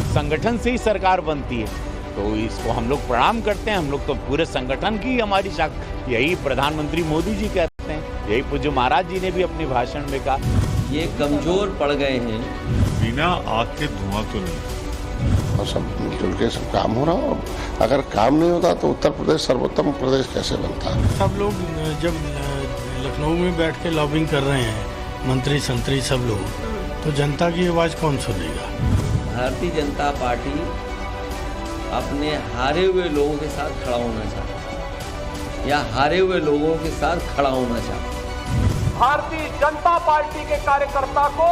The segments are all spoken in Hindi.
संगठन से ही सरकार बनती है, तो इसको हम लोग प्रणाम करते हैं। हम लोग तो पूरे संगठन की हमारी शक्ति, यही प्रधानमंत्री मोदी जी कहते हैं, यही पूज्य महाराज जी ने भी अपने भाषण में कहा। ये कमजोर पड़ गए हैं, बिना आग के धुआं तो नहीं। और सब मिलजुल के सब काम हो रहा हो। अगर काम नहीं होता तो उत्तर प्रदेश सर्वोत्तम प्रदेश कैसे बनता है? सब लोग जब लखनऊ में बैठ के लॉबिंग कर रहे हैं, मंत्री संतरी सब लोग, तो जनता की आवाज कौन सुनेगा? भारतीय जनता पार्टी अपने हारे हुए लोगों के साथ खड़ा होना चाहती है या हारे हुए लोगों के साथ खड़ा होना चाहती है। भारतीय जनता पार्टी के कार्यकर्ता को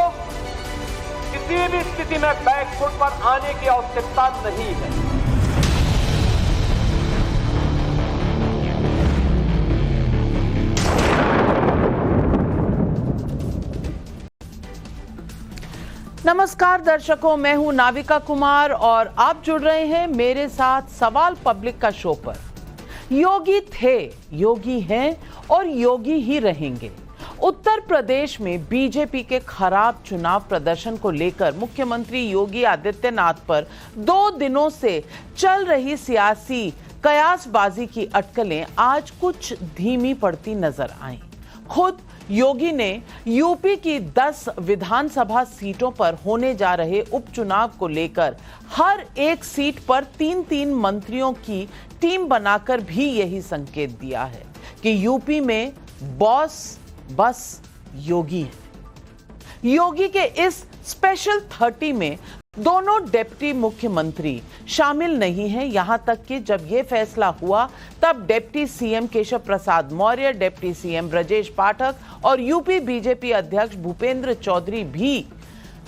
किसी भी स्थिति में बैकफुट पर आने की आवश्यकता नहीं है। नमस्कार दर्शकों, मैं हूं नाविका कुमार और आप जुड़ रहे हैं मेरे साथ सवाल पब्लिक का शो पर। योगी थे, योगी हैं और योगी ही रहेंगे। उत्तर प्रदेश में बीजेपी के खराब चुनाव प्रदर्शन को लेकर मुख्यमंत्री योगी आदित्यनाथ पर 2 दिनों से चल रही सियासी कयासबाजी की अटकलें आज कुछ धीमी पड़ती नजर आईं। खुद योगी ने यूपी की 10 विधानसभा सीटों पर होने जा रहे उपचुनाव को लेकर हर एक सीट पर 3-3 मंत्रियों की टीम बनाकर भी यही संकेत दिया है कि यूपी में बॉस बस योगी है। योगी के इस स्पेशल 30 में दोनों डिप्टी मुख्यमंत्री शामिल नहीं हैं। यहां तक कि जब यह फैसला हुआ तब deputy CM Keshav Prasad Maurya, deputy CM Brajesh Pathak और यूपी बीजेपी अध्यक्ष भूपेंद्र चौधरी भी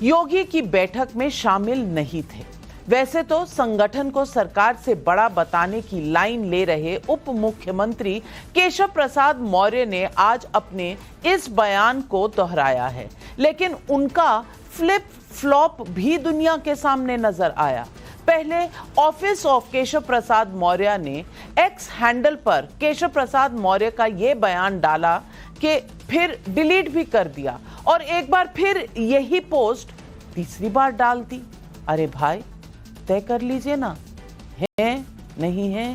योगी की बैठक में शामिल नहीं थे। वैसे तो संगठन को सरकार से बड़ा बताने की लाइन ले रहे उप मुख्यमंत्री केशव प्रसाद मौर्य ने आज अपने इस बयान को दोहराया है, लेकिन उनका फ्लिप फ्लॉप भी दुनिया के सामने नजर आया। पहले ऑफिस ऑफ केशव प्रसाद मौर्य ने एक्स हैंडल पर केशव प्रसाद मौर्य का यह बयान डाला कि फिर डिलीट भी कर दिया और एक बार फिर यही पोस्ट तीसरी बार डाल दी। अरे भाई, तय कर लीजिए ना, है नहीं है,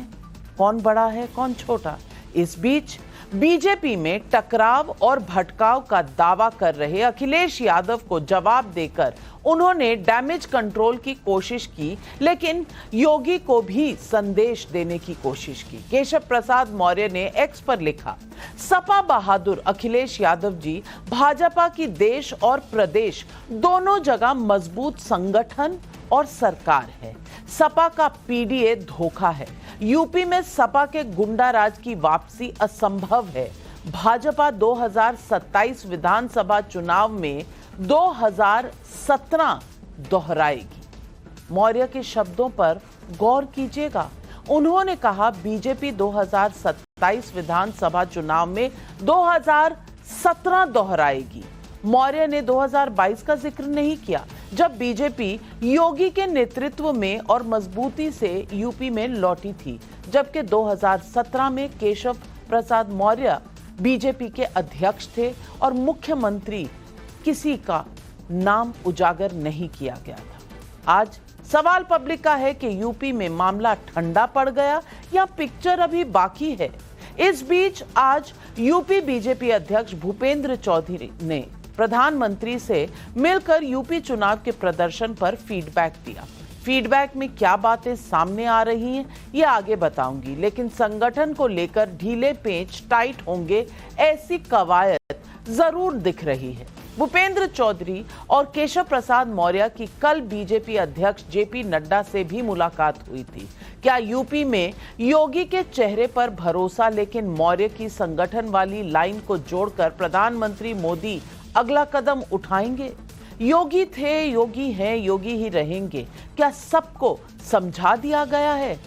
कौन बड़ा है कौन छोटा। इस बीच बीजेपी में टकराव और भटकाव का दावा कर रहे अखिलेश यादव को जवाब देकर उन्होंने डैमेज कंट्रोल की कोशिश की, लेकिन योगी को भी संदेश देने की कोशिश की। केशव प्रसाद मौर्य ने एक्स पर लिखा, सपा बहादुर अखिलेश यादव जी भाजपा की देश और प्रदेश दोनों जगह मजबूत संगठन और सरकार है। सपा का पीडीए धोखा है। यूपी में सपा के गुंडा राज की वापसी असंभव है। भाजपा 2027 विधानसभा चुनाव में 2017 दोहराएगी। मौर्य के शब्दों पर गौर कीजिएगा। उन्होंने कहा बीजेपी 2027 विधानसभा चुनाव में 2017 दोहराएगी। मौर्य ने 2022 का जिक्र नहीं किया, जब बीजेपी योगी के नेतृत्व में और मजबूती से यूपी में लौटी थी, जबकि 2017 में केशव प्रसाद मौर्य बीजेपी के अध्यक्ष थे और मुख्यमंत्री किसी का नाम उजागर नहीं किया गया था। आज सवाल पब्लिक का है कि यूपी में मामला ठंडा पड़ गया या पिक्चर अभी बाकी है। इस बीच आज यूपी बीजेपी अध्यक्ष भूपेंद्र चौधरी ने प्रधानमंत्री से मिलकर यूपी चुनाव के प्रदर्शन पर फीडबैक दिया। फीडबैक में क्या बातें सामने आ रही हैं ये आगे बताऊंगी, लेकिन संगठन को लेकर ढीले पेच टाइट होंगे ऐसी कवायद जरूर दिख रही है। भूपेंद्र चौधरी और केशव प्रसाद मौर्य की कल बीजेपी अध्यक्ष जेपी नड्डा से भी मुलाकात हुई थी। क्या यूपी में योगी के चेहरे पर भरोसा, लेकिन मौर्य की संगठन वाली लाइन को जोड़कर प्रधानमंत्री मोदी अगला कदम उठाएंगे? योगी थे, योगी हैं, योगी ही रहेंगे। क्या सबको समझा दिया गया है?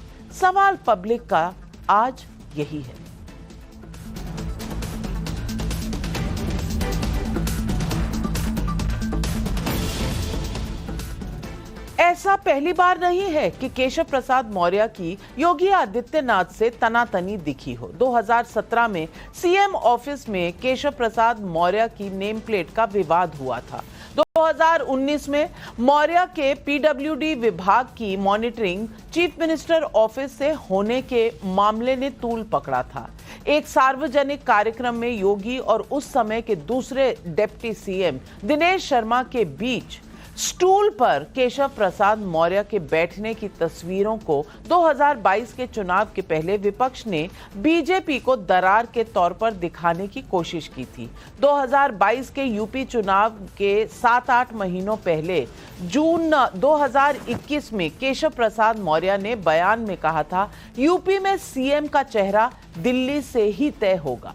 सवाल पब्लिक का आज यही है। ऐसा पहली बार नहीं है कि केशव प्रसाद मौर्य की योगी आदित्यनाथ से तनातनी दिखी हो। 2017 में सीएम ऑफिस में केशव प्रसाद मौर्य की नेम प्लेट का विवाद हुआ था। 2019 में मौर्य के पीडब्ल्यूडी विभाग की मॉनिटरिंग चीफ मिनिस्टर ऑफिस से होने के मामले ने तूल पकड़ा था। एक सार्वजनिक कार्यक्रम में योगी और उस समय के दूसरे डिप्टी सीएम दिनेश शर्मा के बीच स्टूल पर केशव प्रसाद मौर्य के बैठने की तस्वीरों को 2022 के चुनाव के पहले विपक्ष ने बीजेपी को दरार के तौर पर दिखाने की कोशिश की थी। 2022 के यूपी चुनाव के 7-8 महीनों पहले जून 2021 में केशव प्रसाद मौर्य ने बयान में कहा था, यूपी में सीएम का चेहरा दिल्ली से ही तय होगा।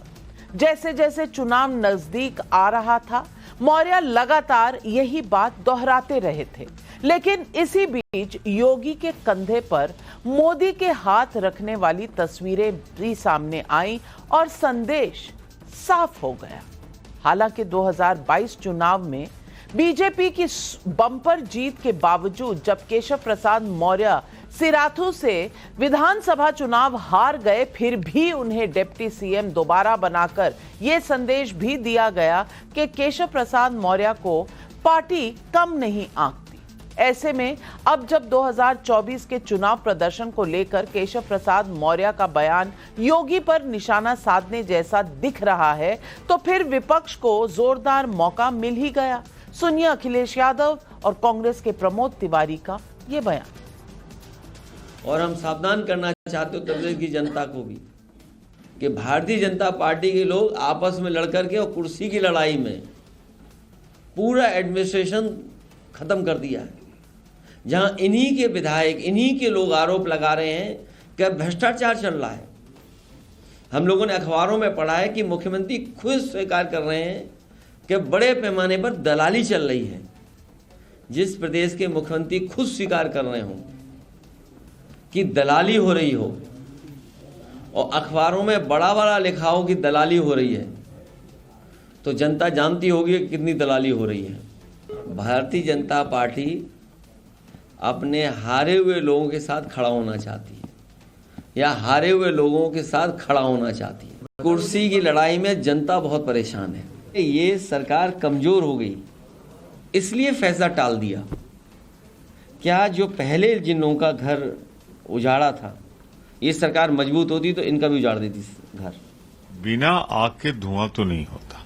जैसे जैसे चुनाव नजदीक आ रहा था, मौर्य लगातार यही बात दोहराते रहे थे। लेकिन इसी बीच योगी के कंधे पर मोदी के हाथ रखने वाली तस्वीरें भी सामने आई और संदेश साफ हो गया। हालांकि 2022 चुनाव में बीजेपी की बम्पर जीत के बावजूद जब केशव प्रसाद मौर्य सिराथू से विधानसभा चुनाव हार गए, फिर भी उन्हें डिप्टी सीएम दोबारा बनाकर यह संदेश भी दिया गया कि केशव प्रसाद मौर्य को पार्टी कम नहीं आंकती। ऐसे में अब जब 2024 के चुनाव प्रदर्शन को लेकर केशव प्रसाद मौर्य का बयान योगी पर निशाना साधने जैसा दिख रहा है, तो फिर विपक्ष को जोरदार मौका मिल ही गया। सुनिए अखिलेश यादव और कांग्रेस के प्रमोद तिवारी का ये बयान। और हम सावधान करना चाहते उत्तर प्रदेश की जनता को भी कि भारतीय जनता पार्टी के लोग आपस में लड़कर के और कुर्सी की लड़ाई में पूरा एडमिनिस्ट्रेशन खत्म कर दिया है। जहां इन्हीं के विधायक, इन्हीं के लोग आरोप लगा रहे हैं कि भ्रष्टाचार चल रहा है। हम लोगों ने अखबारों में पढ़ा है कि मुख्यमंत्री खुद स्वीकार कर रहे हैं कि बड़े पैमाने पर दलाली चल रही है। जिस प्रदेश के मुख्यमंत्री खुद स्वीकार कर रहे हों कि दलाली हो रही हो और अखबारों में बड़ा बड़ा लिखा हो कि दलाली हो रही है, तो जनता जानती होगी कि कितनी दलाली हो रही है। भारतीय जनता पार्टी अपने हारे हुए लोगों के साथ खड़ा होना चाहती है या हारे हुए लोगों के साथ खड़ा होना चाहती है। कुर्सी की लड़ाई में जनता बहुत परेशान है। ये सरकार कमजोर हो गई, इसलिए फैसला टाल दिया। क्या जो पहले जिन लोगों का घर उजाड़ा था, ये सरकार मजबूत होती तो इनका भी उजाड़ देती घर। बिना आग के धुआं तो नहीं होता।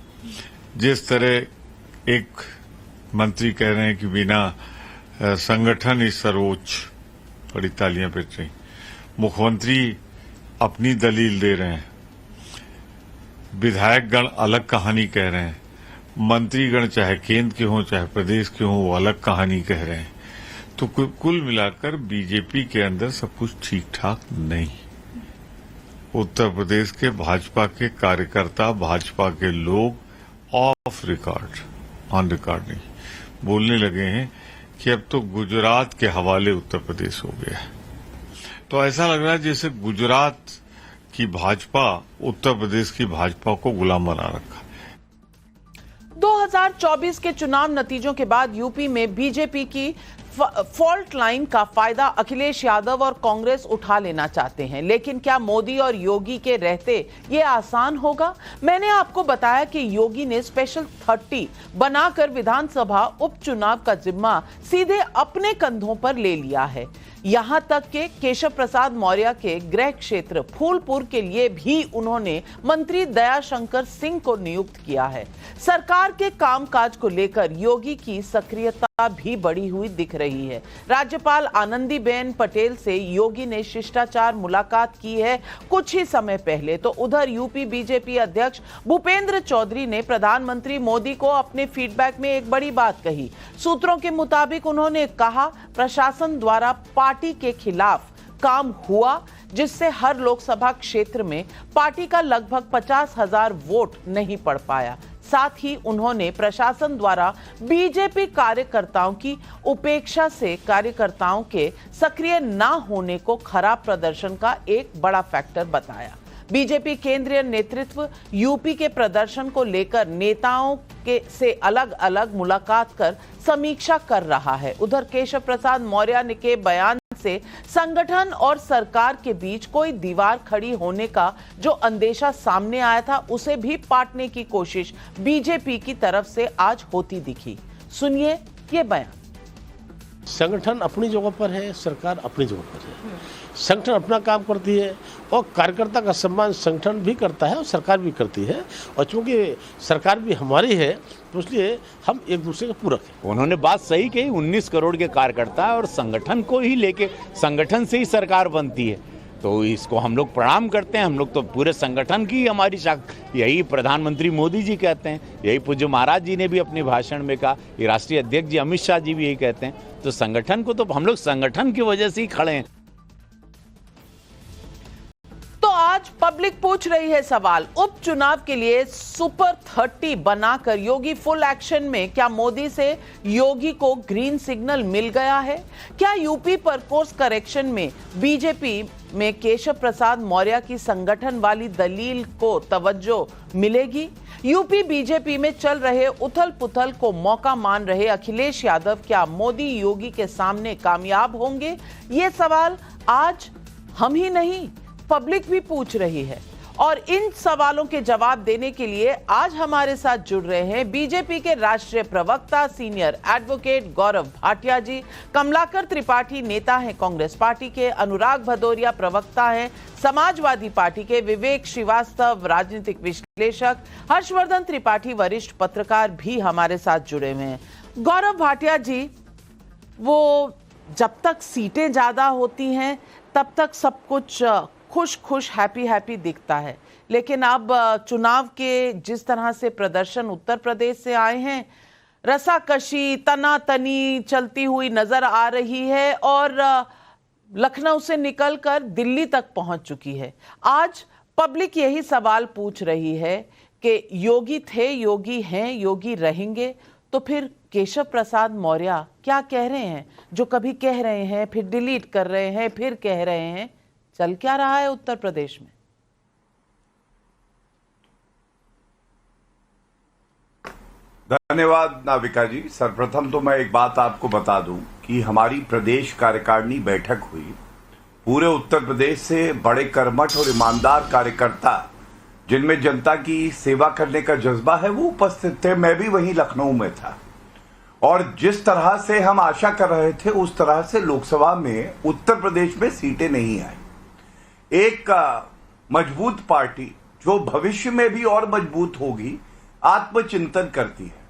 जिस तरह एक मंत्री कह रहे हैं कि बिना संगठन ही सर्वोच्च, बड़ी तालियां पिट रही। मुख्यमंत्री अपनी दलील दे रहे हैं, विधायकगण अलग कहानी कह रहे हैं, मंत्रीगण चाहे केंद्र के हों चाहे प्रदेश के हों वो अलग कहानी कह रहे हैं। तो कुल मिलाकर बीजेपी के अंदर सब कुछ ठीक ठाक नहीं। उत्तर प्रदेश के भाजपा के कार्यकर्ता, भाजपा के लोग ऑफ रिकॉर्ड, ऑन रिकॉर्ड नहीं, बोलने लगे हैं कि अब तो गुजरात के हवाले उत्तर प्रदेश हो गया है। तो ऐसा लग रहा है जैसे गुजरात की भाजपा उत्तर प्रदेश की भाजपा को गुलाम बना रखा। 2024 के चुनाव नतीजों के बाद यूपी में बीजेपी की फॉल्ट लाइन का फायदा अखिलेश यादव और कांग्रेस उठा लेना चाहते हैं। लेकिन क्या मोदी और योगी के रहते ये आसान होगा? मैंने आपको बताया कि योगी ने स्पेशल 30 बनाकर विधानसभा उपचुनाव का जिम्मा सीधे अपने कंधों पर ले लिया है। यहां तक कि केशव प्रसाद मौर्य के गृह क्षेत्र फूलपुर के लिए भी उन्होंने मंत्री दयाशंकर सिंह को नियुक्त किया है। सरकार के कामकाज को लेकर योगी की सक्रियता भी बढ़ी हुई दिख रही है। राज्यपाल आनंदीबेन पटेल से योगी ने शिष्टाचार मुलाकात की है कुछ ही समय पहले। तो उधर यूपी बीजेपी अध्यक्ष भूपेंद्र चौधरी ने प्रधानमंत्री मोदी को अपने फीडबैक में एक बड़ी बात कही। सूत्रों के मुताबिक उन्होंने कहा, प्रशासन द्वारा पार्टी के खिलाफ काम हुआ, जिससे हर लोकसभा क्षेत्र में पार्टी का लगभग 50,000 वोट नहीं पड़ पाया। साथ ही उन्होंने प्रशासन द्वारा बीजेपी कार्यकर्ताओं की उपेक्षा से कार्यकर्ताओं के सक्रिय न होने को खराब प्रदर्शन का एक बड़ा फैक्टर बताया। बीजेपी केंद्रीय नेतृत्व यूपी के प्रदर्शन को लेकर नेताओं के से अलग अलग मुलाकात कर समीक्षा कर रहा है। उधर केशव प्रसाद मौर्य के बयान से संगठन और सरकार के बीच कोई दीवार खड़ी होने का जो अंदेशा सामने आया था, उसे भी पाटने की कोशिश बीजेपी की तरफ से आज होती दिखी। सुनिए ये बयान। संगठन अपनी जगह पर है, सरकार अपनी जगह पर है। संगठन अपना काम करती है और कार्यकर्ता का सम्मान संगठन भी करता है और सरकार भी करती है, और चूंकि सरकार भी हमारी है तो इसलिए हम एक दूसरे के पूरक हैं। उन्होंने बात सही कही, 19 करोड़ के कार्यकर्ता और संगठन को ही लेके, संगठन से ही सरकार बनती है, तो इसको हम लोग प्रणाम करते हैं। हम लोग तो पूरे संगठन की हमारी यही प्रधानमंत्री मोदी जी कहते हैं, यही पूज्य महाराज जी ने भी अपने भाषण में कहा, ये राष्ट्रीय अध्यक्ष जी अमित शाह जी भी यही कहते हैं। तो संगठन को तो हम लोग संगठन की वजह से ही खड़े हैं। तो आज पब्लिक पूछ रही है सवाल, उपचुनाव के लिए सुपर 30 बनाकर योगी फुल एक्शन में, क्या मोदी से योगी को ग्रीन सिग्नल मिल गया है? क्या यूपी पर कोर्स करेक्शन में बीजेपी में केशव प्रसाद मौर्य की संगठन वाली दलील को तवज्जो मिलेगी? यूपी बीजेपी में चल रहे उथल पुथल को मौका मान रहे अखिलेश यादव क्या मोदी योगी के सामने कामयाब होंगे? ये सवाल आज हम ही नहीं, पब्लिक भी पूछ रही है। और इन सवालों के जवाब देने के लिए आज हमारे साथ जुड़ रहे हैं बीजेपी के राष्ट्रीय प्रवक्ता सीनियर एडवोकेट गौरव भाटिया जी, कमलाकर त्रिपाठी नेता हैं कांग्रेस पार्टी के, अनुराग भदौरिया प्रवक्ता हैं समाजवादी पार्टी के, विवेक श्रीवास्तव राजनीतिक विश्लेषक, हर्षवर्धन त्रिपाठी वरिष्ठ पत्रकार भी हमारे साथ जुड़े हुए हैं। गौरव भाटिया जी, वो जब तक सीटें ज्यादा होती हैं तब तक सब कुछ खुश खुश हैप्पी दिखता है, लेकिन अब चुनाव के जिस तरह से प्रदर्शन उत्तर प्रदेश से आए हैं, रसाकशी तनातनी चलती हुई नजर आ रही है और लखनऊ से निकलकर दिल्ली तक पहुंच चुकी है। आज पब्लिक यही सवाल पूछ रही है कि योगी थे, योगी हैं, योगी रहेंगे, तो फिर केशव प्रसाद मौर्य क्या कह रहे हैं? जो कभी कह रहे हैं, फिर डिलीट कर रहे हैं, फिर कह रहे हैं, चल क्या रहा है उत्तर प्रदेश में? धन्यवाद नाविका जी। सर्वप्रथम तो मैं एक बात आपको बता दूं कि हमारी प्रदेश कार्यकारिणी बैठक हुई, पूरे उत्तर प्रदेश से बड़े कर्मठ और ईमानदार कार्यकर्ता जिनमें जनता की सेवा करने का जज्बा है वो उपस्थित थे। मैं भी वहीं लखनऊ में था और जिस तरह से हम आशा कर रहे थे उस तरह से लोकसभा में उत्तर प्रदेश में सीटें नहीं आई। एक मजबूत पार्टी जो भविष्य में भी और मजबूत होगी आत्मचिंतन करती है,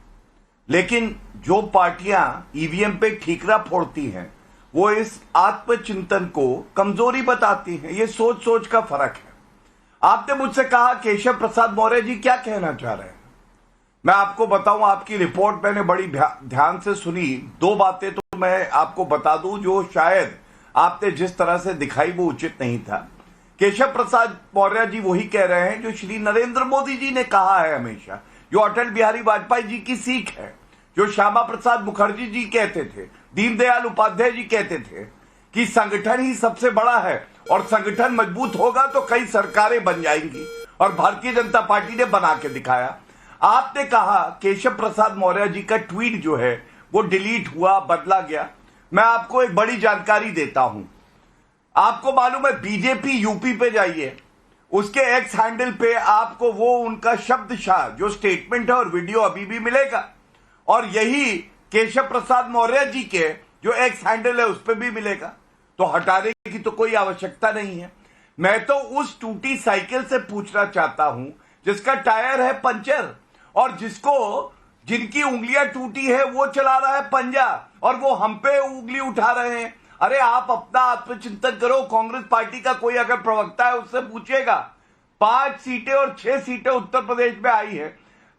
लेकिन जो पार्टियां ईवीएम पे ठीकरा फोड़ती हैं वो इस आत्मचिंतन को कमजोरी बताती हैं। ये सोच सोच का फर्क है। आपने मुझसे कहा केशव प्रसाद मौर्य जी क्या कहना चाह रहे हैं, मैं आपको बताऊं, आपकी रिपोर्ट मैंने बड़ी ध्यान से सुनी। दो बातें तो मैं आपको बता दूं जो शायद आपने जिस तरह से दिखाई वो उचित नहीं था। केशव प्रसाद मौर्य जी वही कह रहे हैं जो श्री नरेंद्र मोदी जी ने कहा है हमेशा, जो अटल बिहारी वाजपेयी जी की सीख है, जो श्यामा प्रसाद मुखर्जी जी कहते थे, दीनदयाल उपाध्याय जी कहते थे कि संगठन ही सबसे बड़ा है और संगठन मजबूत होगा तो कई सरकारें बन जाएंगी, और भारतीय जनता पार्टी ने बना के दिखाया। आपने कहा केशव प्रसाद मौर्य जी का ट्वीट जो है वो डिलीट हुआ, बदला गया। मैं आपको एक बड़ी जानकारी देता हूं। आपको मालूम है बीजेपी यूपी पे जाइए, उसके एक्स हैंडल पे आपको वो उनका शब्दशाह जो स्टेटमेंट है और वीडियो अभी भी मिलेगा, और यही केशव प्रसाद मौर्य जी के जो एक्स हैंडल है उस पे भी मिलेगा। तो हटाने की तो कोई आवश्यकता नहीं है। मैं तो उस टूटी साइकिल से पूछना चाहता हूं जिसका टायर है पंचर और जिनकी उंगलियां टूटी है वो चला रहा है पंजा और वो हम पे उंगली उठा रहे हैं। अरे आप अपना आत्मचिंतन करो। कांग्रेस पार्टी का कोई अगर प्रवक्ता है उससे पूछिएगा, 5 सीटें और 6 सीटें उत्तर प्रदेश में आई है,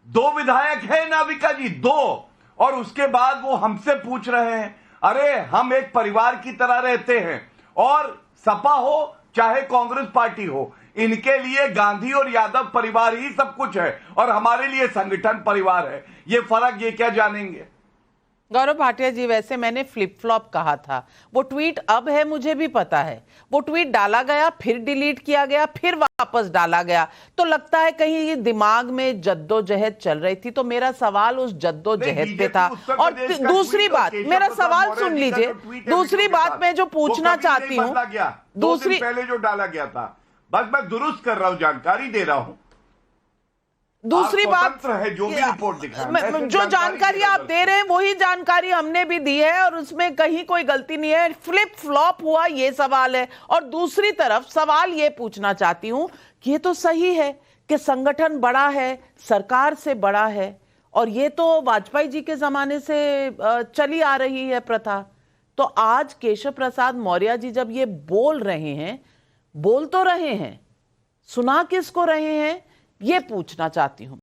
2 विधायक हैं नाविका जी, 2, और उसके बाद वो हमसे पूछ रहे हैं। अरे हम एक परिवार की तरह रहते हैं और सपा हो चाहे कांग्रेस पार्टी हो, इनके लिए गांधी और यादव परिवार ही सब कुछ है और हमारे लिए संगठन परिवार है। ये फर्क ये क्या जानेंगे? गौरव भाटिया जी, वैसे मैंने फ्लिप फ्लॉप कहा था, वो ट्वीट अब है मुझे भी पता है, वो ट्वीट डाला गया, फिर डिलीट किया गया, फिर वापस डाला गया, तो लगता है कहीं ये दिमाग में जद्दोजहद चल रही थी। तो मेरा सवाल उस जद्दोजहद पे था। और दूसरी बात, मेरा सवाल सुन लीजिए, दूसरी बात मैं जो पूछना चाहती हूँ, दूसरी पहले जो डाला गया था, बस मैं दुरुस्त कर रहा हूं, जानकारी दे रहा हूं। दूसरी आप बात, स्वतंत्र है जो भी रिपोर्ट दिखाएं। जो जानकारी आप दे रहे हैं वही जानकारी हमने भी दी है और उसमें कहीं कोई गलती नहीं है। फ्लिप फ्लॉप हुआ ये सवाल है। और दूसरी तरफ सवाल ये पूछना चाहती हूं कि ये तो सही है कि संगठन बड़ा है, सरकार से बड़ा है, और ये तो वाजपेयी जी के जमाने से चली आ रही है प्रथा। तो आज केशव प्रसाद मौर्य जी जब ये बोल रहे हैं, बोल तो रहे हैं, सुना किसको रहे हैं, ये पूछना चाहती हूं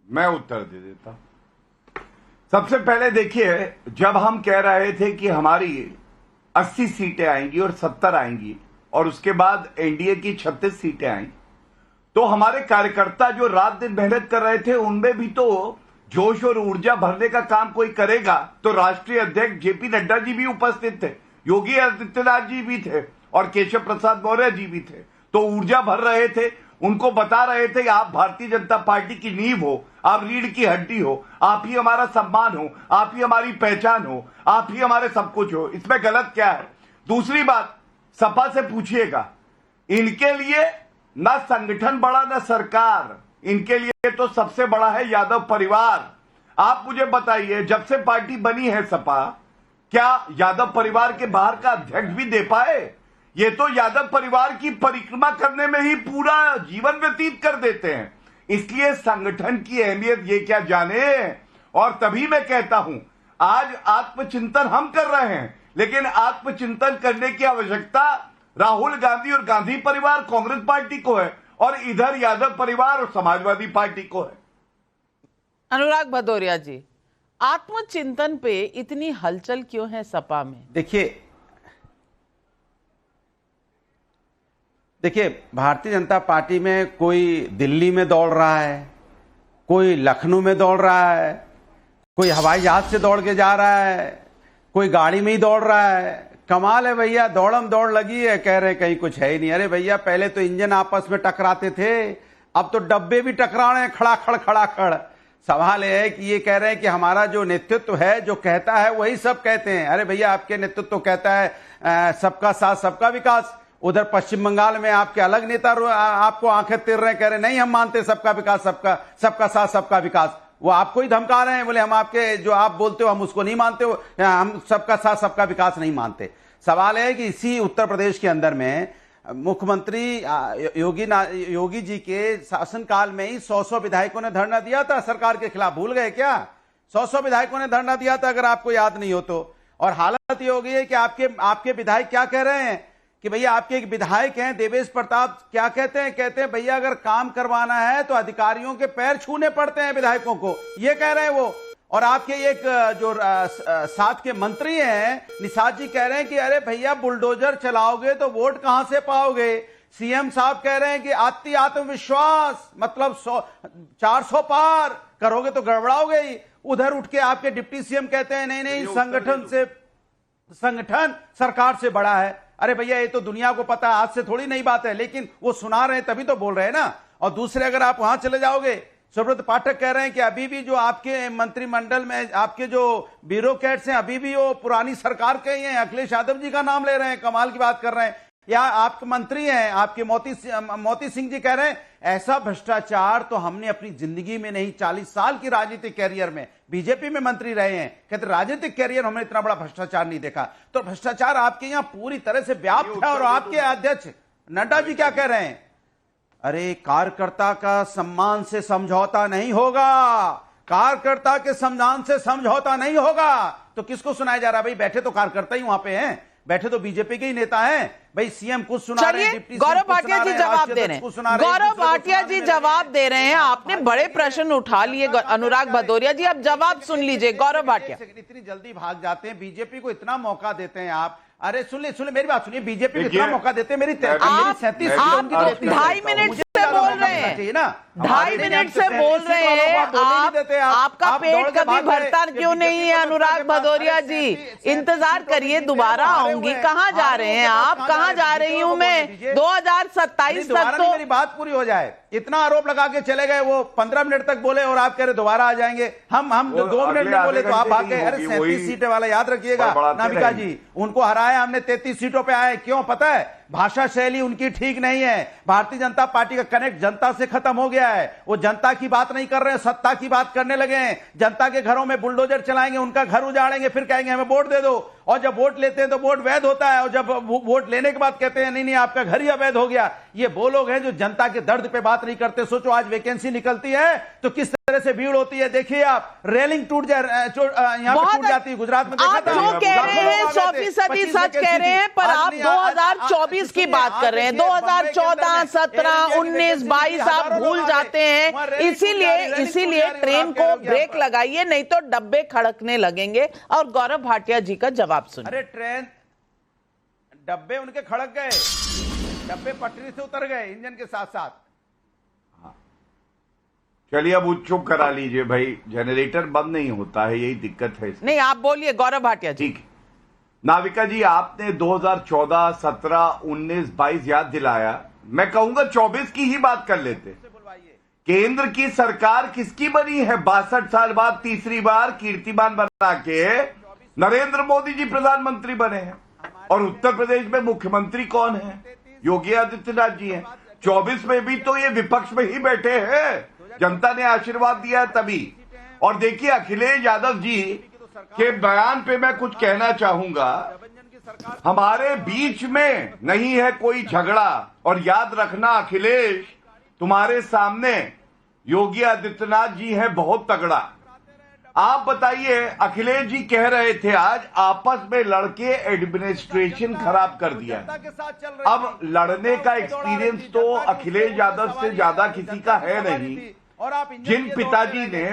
मैं उत्तर दे देता। सबसे पहले देखिए, जब हम कह रहे थे कि हमारी 80 सीटें आएंगी और 70 आएंगी और उसके बाद एनडीए की 36 सीटें आएंगी, तो हमारे कार्यकर्ता जो रात दिन मेहनत कर रहे थे उनमें भी तो जोश और ऊर्जा भरने का काम कोई करेगा। तो राष्ट्रीय अध्यक्ष जेपी नड्डा जी भी उपस्थित थे, योगी आदित्यनाथ जी भी थे और केशव प्रसाद मौर्य जी भी थे। तो ऊर्जा भर रहे थे, उनको बता रहे थे कि आप भारतीय जनता पार्टी की नींव हो, आप रीढ़ की हड्डी हो, आप ही हमारा सम्मान हो, आप ही हमारी पहचान हो, आप ही हमारे सब कुछ हो। इसमें गलत क्या है? दूसरी बात, सपा से पूछिएगा, इनके लिए ना संगठन बड़ा ना सरकार, इनके लिए तो सबसे बड़ा है यादव परिवार। आप मुझे बताइए, जब से पार्टी बनी है सपा, क्या यादव परिवार के बाहर का अध्यक्ष भी दे पाए? ये तो यादव परिवार की परिक्रमा करने में ही पूरा जीवन व्यतीत कर देते हैं। इसलिए संगठन की अहमियत ये क्या जाने। और तभी मैं कहता हूं, आज आत्मचिंतन हम कर रहे हैं, लेकिन आत्मचिंतन करने की आवश्यकता राहुल गांधी और गांधी परिवार कांग्रेस पार्टी को है और इधर यादव परिवार और समाजवादी पार्टी को है। अनुराग भदौरिया जी, आत्मचिंतन पे इतनी हलचल क्यों है सपा में? देखिए, भारतीय जनता पार्टी में कोई दिल्ली में दौड़ रहा है, कोई लखनऊ में दौड़ रहा है, कोई हवाई जहाज से दौड़ के जा रहा है, कोई गाड़ी में ही दौड़ रहा है। कमाल है भैया, दौड़म दौड़ लगी है, कह रहे कहीं कुछ है ही नहीं। अरे भैया, पहले तो इंजन आपस में टकराते थे, अब तो डब्बे भी टकरा रहे हैं, खड़ा खड़। सवाल यह है कि ये कह रहे हैं कि हमारा जो नेतृत्व है जो कहता है वही सब कहते हैं। अरे भैया, आपके नेतृत्व तो कहता है सबका साथ सबका विकास। उधर पश्चिम बंगाल में आपके अलग नेता आपको आंखें तिर रहे हैं, कह रहे नहीं हम मानते सबका विकास, सबका साथ सबका विकास। वो आपको ही धमका रहे हैं, बोले हम आपके जो आप बोलते हो हम उसको नहीं मानते हो, हम सबका साथ सबका विकास नहीं मानते। सवाल है कि इसी उत्तर प्रदेश के अंदर में मुख्यमंत्री योगी जी के शासनकाल में ही 100 विधायकों ने धरना दिया था सरकार के खिलाफ। भूल गए क्या? 100 विधायकों ने धरना दिया था, अगर आपको याद नहीं हो तो। और हालत ये हो गई है कि आपके विधायक क्या कह रहे हैं कि भैया, आपके एक विधायक हैं देवेश प्रताप, क्या कहते हैं भैया अगर काम करवाना है तो अधिकारियों के पैर छूने पड़ते हैं विधायकों को, ये कह रहे हैं वो। और आपके एक जो साथ के मंत्री हैं निषाद जी, कह रहे हैं कि अरे भैया बुलडोजर चलाओगे तो वोट कहां से पाओगे। सीएम साहब कह रहे हैं कि आत्मविश्वास, मतलब 400 पार करोगे तो गड़बड़ाओगे ही। उधर उठ के आपके डिप्टी सीएम कहते हैं नहीं संगठन सरकार से बड़ा है। अरे भैया, ये तो दुनिया को पता है, आज से थोड़ी नई बात है, लेकिन वो सुना रहे हैं तभी तो बोल रहे हैं ना। और दूसरे, अगर आप वहां चले जाओगे, सुब्रत पाठक कह रहे हैं कि अभी भी जो आपके मंत्रिमंडल में आपके जो ब्यूरोक्रेट्स हैं अभी भी वो पुरानी सरकार के ही हैं। अखिलेश यादव जी का नाम ले रहे हैं, कमाल की बात कर रहे हैं। या आपके मंत्री हैं आपके मोती सिंह जी, कह रहे हैं ऐसा भ्रष्टाचार तो हमने अपनी जिंदगी में नहीं, 40 साल की राजनीतिक कैरियर में बीजेपी में मंत्री रहे हैं, कहते राजनीतिक कैरियर हमने इतना बड़ा भ्रष्टाचार नहीं देखा। तो भ्रष्टाचार आपके यहां पूरी तरह से व्याप्त है। और आपके अध्यक्ष नड्डा जी क्या कह रहे हैं? अरे कार्यकर्ता का सम्मान से समझौता नहीं होगा, कार्यकर्ता के सम्मान से समझौता नहीं होगा। तो किसको सुनाया जा रहा है भाई? बैठे तो कार्यकर्ता ही वहां पे हैं, बैठे तो बीजेपी के ही नेता हैं भाई। सीएम कुछ सुना रहे हैं, गौरव भाटिया जी जवाब दे रहे हैं, गौरव भाटिया जी जवाब दे रहे हैं। आपने बड़े प्रश्न उठा लिए अनुराग भदौरिया जी, अब जवाब सुन लीजिए। गौरव भाटिया, इतनी जल्दी भाग जाते हैं, बीजेपी को इतना मौका देते हैं आप। अरे सुनिए मेरी बात सुनिए, बीजेपी को इतना मौका देते हैं, मेरी 37 आप 2.5 मिनट से बोल रहे हैं ना, 2.5 मिनट से बोल रहे हैं। आपका पेट कभी भरता क्यों नहीं है अनुराग भदौरिया जी? इंतजार करिए, दोबारा आऊंगी। कहाँ जा रहे हैं आप? कहाँ जा रही हूं मैं? 2027 तक तो मेरी बात पूरी हो जाए। इतना आरोप लगा के चले गए, वो 15 मिनट तक बोले और आप कह रहे दोबारा आ जाएंगे। हम 2 मिनट में बोले तो आप भाग गए। अरे 37 सीटें वाला याद रखिएगा नाविका जी, उनको हराया हमने, 33 सीटों पे आए। क्यों पता है? भाषा शैली उनकी ठीक नहीं है। भारतीय जनता पार्टी का कनेक्ट जनता से खत्म हो गया है। वो जनता की बात नहीं कर रहे हैं, सत्ता की बात करने लगे हैं। जनता के घरों में बुलडोजर चलाएंगे, उनका घर उजाड़ेंगे, फिर कहेंगे हमें वोट दे दो। और जब वोट लेते हैं तो वोट वैध होता है, और जब वोट लेने के बाद कहते हैं नहीं नहीं आपका घर ही अवैध हो गया। ये वो लोग हैं जो जनता के दर्द पे बात नहीं करते। सोचो आज वैकेंसी निकलती है तो किस तरह से भीड़ होती है। देखिए आप, रेलिंग टूट जाए, यहाँ पे टूट जाती है। गुजरात में आप जो कह रहे हैं 100% सच कह रहे हैं, पर आप 2024 की बात कर रहे हैं। 2014, 17, 19, 22 आप भूल जाते हैं। इसीलिए ट्रेन को ब्रेक लगाइए, नहीं तो डब्बे खड़कने लगेंगे। और गौरव भाटिया जी का जवाब सुनिए। अरे ट्रेन डब्बे उनके खड़क गए, डब्बे पटरी से उतर गए इंजन के साथ साथ। चलिए अब चुप करा लीजिए भाई, जनरेटर बंद नहीं होता है, यही दिक्कत है। नहीं आप बोलिए गौरव भाटिया जी। ठीक, नाविका जी आपने 2014, 17, 19, 22 याद दिलाया। मैं कहूंगा 24 की ही बात कर लेते। केंद्र की सरकार किसकी बनी है? 62 साल बाद तीसरी बार कीर्तिमान बना के नरेंद्र मोदी जी प्रधानमंत्री बने हैं। और उत्तर प्रदेश में मुख्यमंत्री कौन है? योगी आदित्यनाथ जी हैं। 24 में भी तो ये विपक्ष में ही बैठे हैं, जनता ने आशीर्वाद दिया है तभी। और देखिए अखिलेश यादव जी के बयान पे मैं कुछ कहना चाहूंगा। हमारे बीच में नहीं है कोई झगड़ा, और याद रखना अखिलेश तुम्हारे सामने योगी आदित्यनाथ जी है बहुत तगड़ा। आप बताइए, अखिलेश जी कह रहे थे आज आपस में लड़के एडमिनिस्ट्रेशन खराब कर दिया। अब लड़ने का एक्सपीरियंस तो अखिलेश यादव से ज्यादा किसी का है नहीं। जिन पिताजी ने,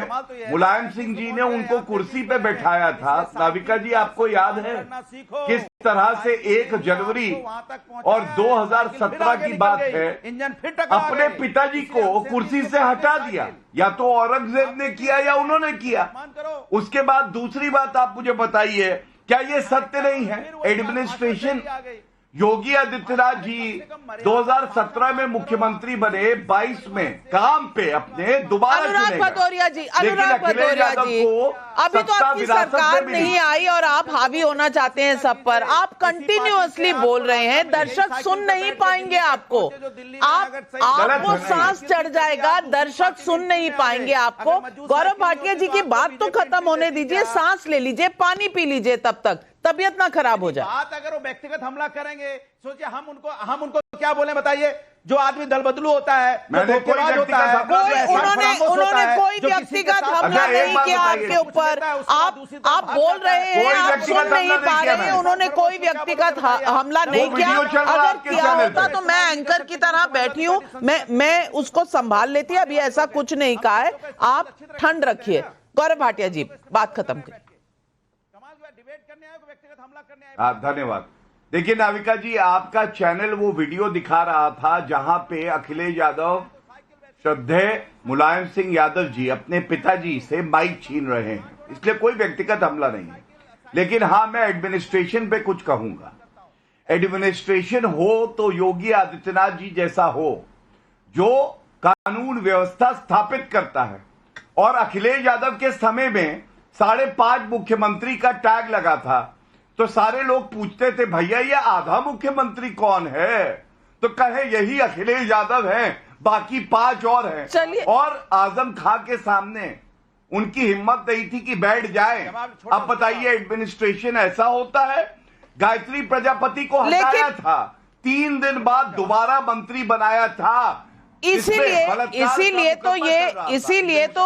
मुलायम सिंह जी ने उनको कुर्सी पे बैठाया था, नाविका जी आपको याद है किस तरह से 1 जनवरी और 2017 की बात है, अपने पिताजी को कुर्सी से हटा दिया। या तो औरंगजेब ने किया या उन्होंने किया। उसके बाद दूसरी बात आप मुझे बताइए, क्या ये सत्य नहीं है? एडमिनिस्ट्रेशन योगी आदित्यनाथ जी 2017 में मुख्यमंत्री बने, 22 में काम पे अपने दोबारा अनुराग भदौरिया जी, अभी तो आपकी सरकार नहीं आई और आप हावी होना चाहते हैं सब पर। आप कंटिन्यूअसली बोल रहे हैं, दर्शक सुन नहीं पाएंगे आपको। आपको सांस चढ़ जाएगा, दर्शक सुन नहीं पाएंगे आपको। गौरव भाटिया जी की बात तो खत्म होने दीजिए, सांस ले लीजिए, पानी पी लीजिए, तब तक तबियत ना खराब हो जाए। बात अगर वो व्यक्तिगत हमला करेंगे, सोचिए हम उनको क्या बोले बताइए। जो आदमी दल बदलू होता है, धोखेबाज होता है, उन्होंने कोई व्यक्तिगत हमला नहीं किया आपके ऊपर। आप बोल रहे हैं, आप सुन नहीं पा रहे हैं। उन्होंने कोई व्यक्तिगत हमला नहीं किया। अगर किया होता तो मैं एंकर की तरह बैठी हूं, मैं उसको संभाल लेती। अभी ऐसा कुछ नहीं कहा है, आप ठंड रखिए। गौरव भाटिया जी बात खत्म करिए। धन्यवाद। देखिए नाविका जी, आपका चैनल वो वीडियो दिखा रहा था जहां पे अखिलेश यादव, श्रद्धेय मुलायम सिंह यादव जी अपने पिताजी से माइक छीन रहे हैं। इसलिए कोई व्यक्तिगत हमला नहीं है। लेकिन हाँ, मैं एडमिनिस्ट्रेशन पे कुछ कहूंगा। एडमिनिस्ट्रेशन हो तो योगी आदित्यनाथ जी जैसा हो, जो कानून व्यवस्था स्थापित करता है। और अखिलेश यादव के समय में 5.5 मुख्यमंत्री का टैग लगा था, तो सारे लोग पूछते थे भैया ये आधा मुख्यमंत्री कौन है, तो कहे यही अखिलेश यादव हैं, बाकी 5 और हैं। और आजम खां के सामने उनकी हिम्मत नहीं थी कि बैठ जाए। अब बताइए एडमिनिस्ट्रेशन ऐसा होता है? गायत्री प्रजापति को हटाया था, 3 दिन बाद दोबारा मंत्री बनाया था। इसीलिए तो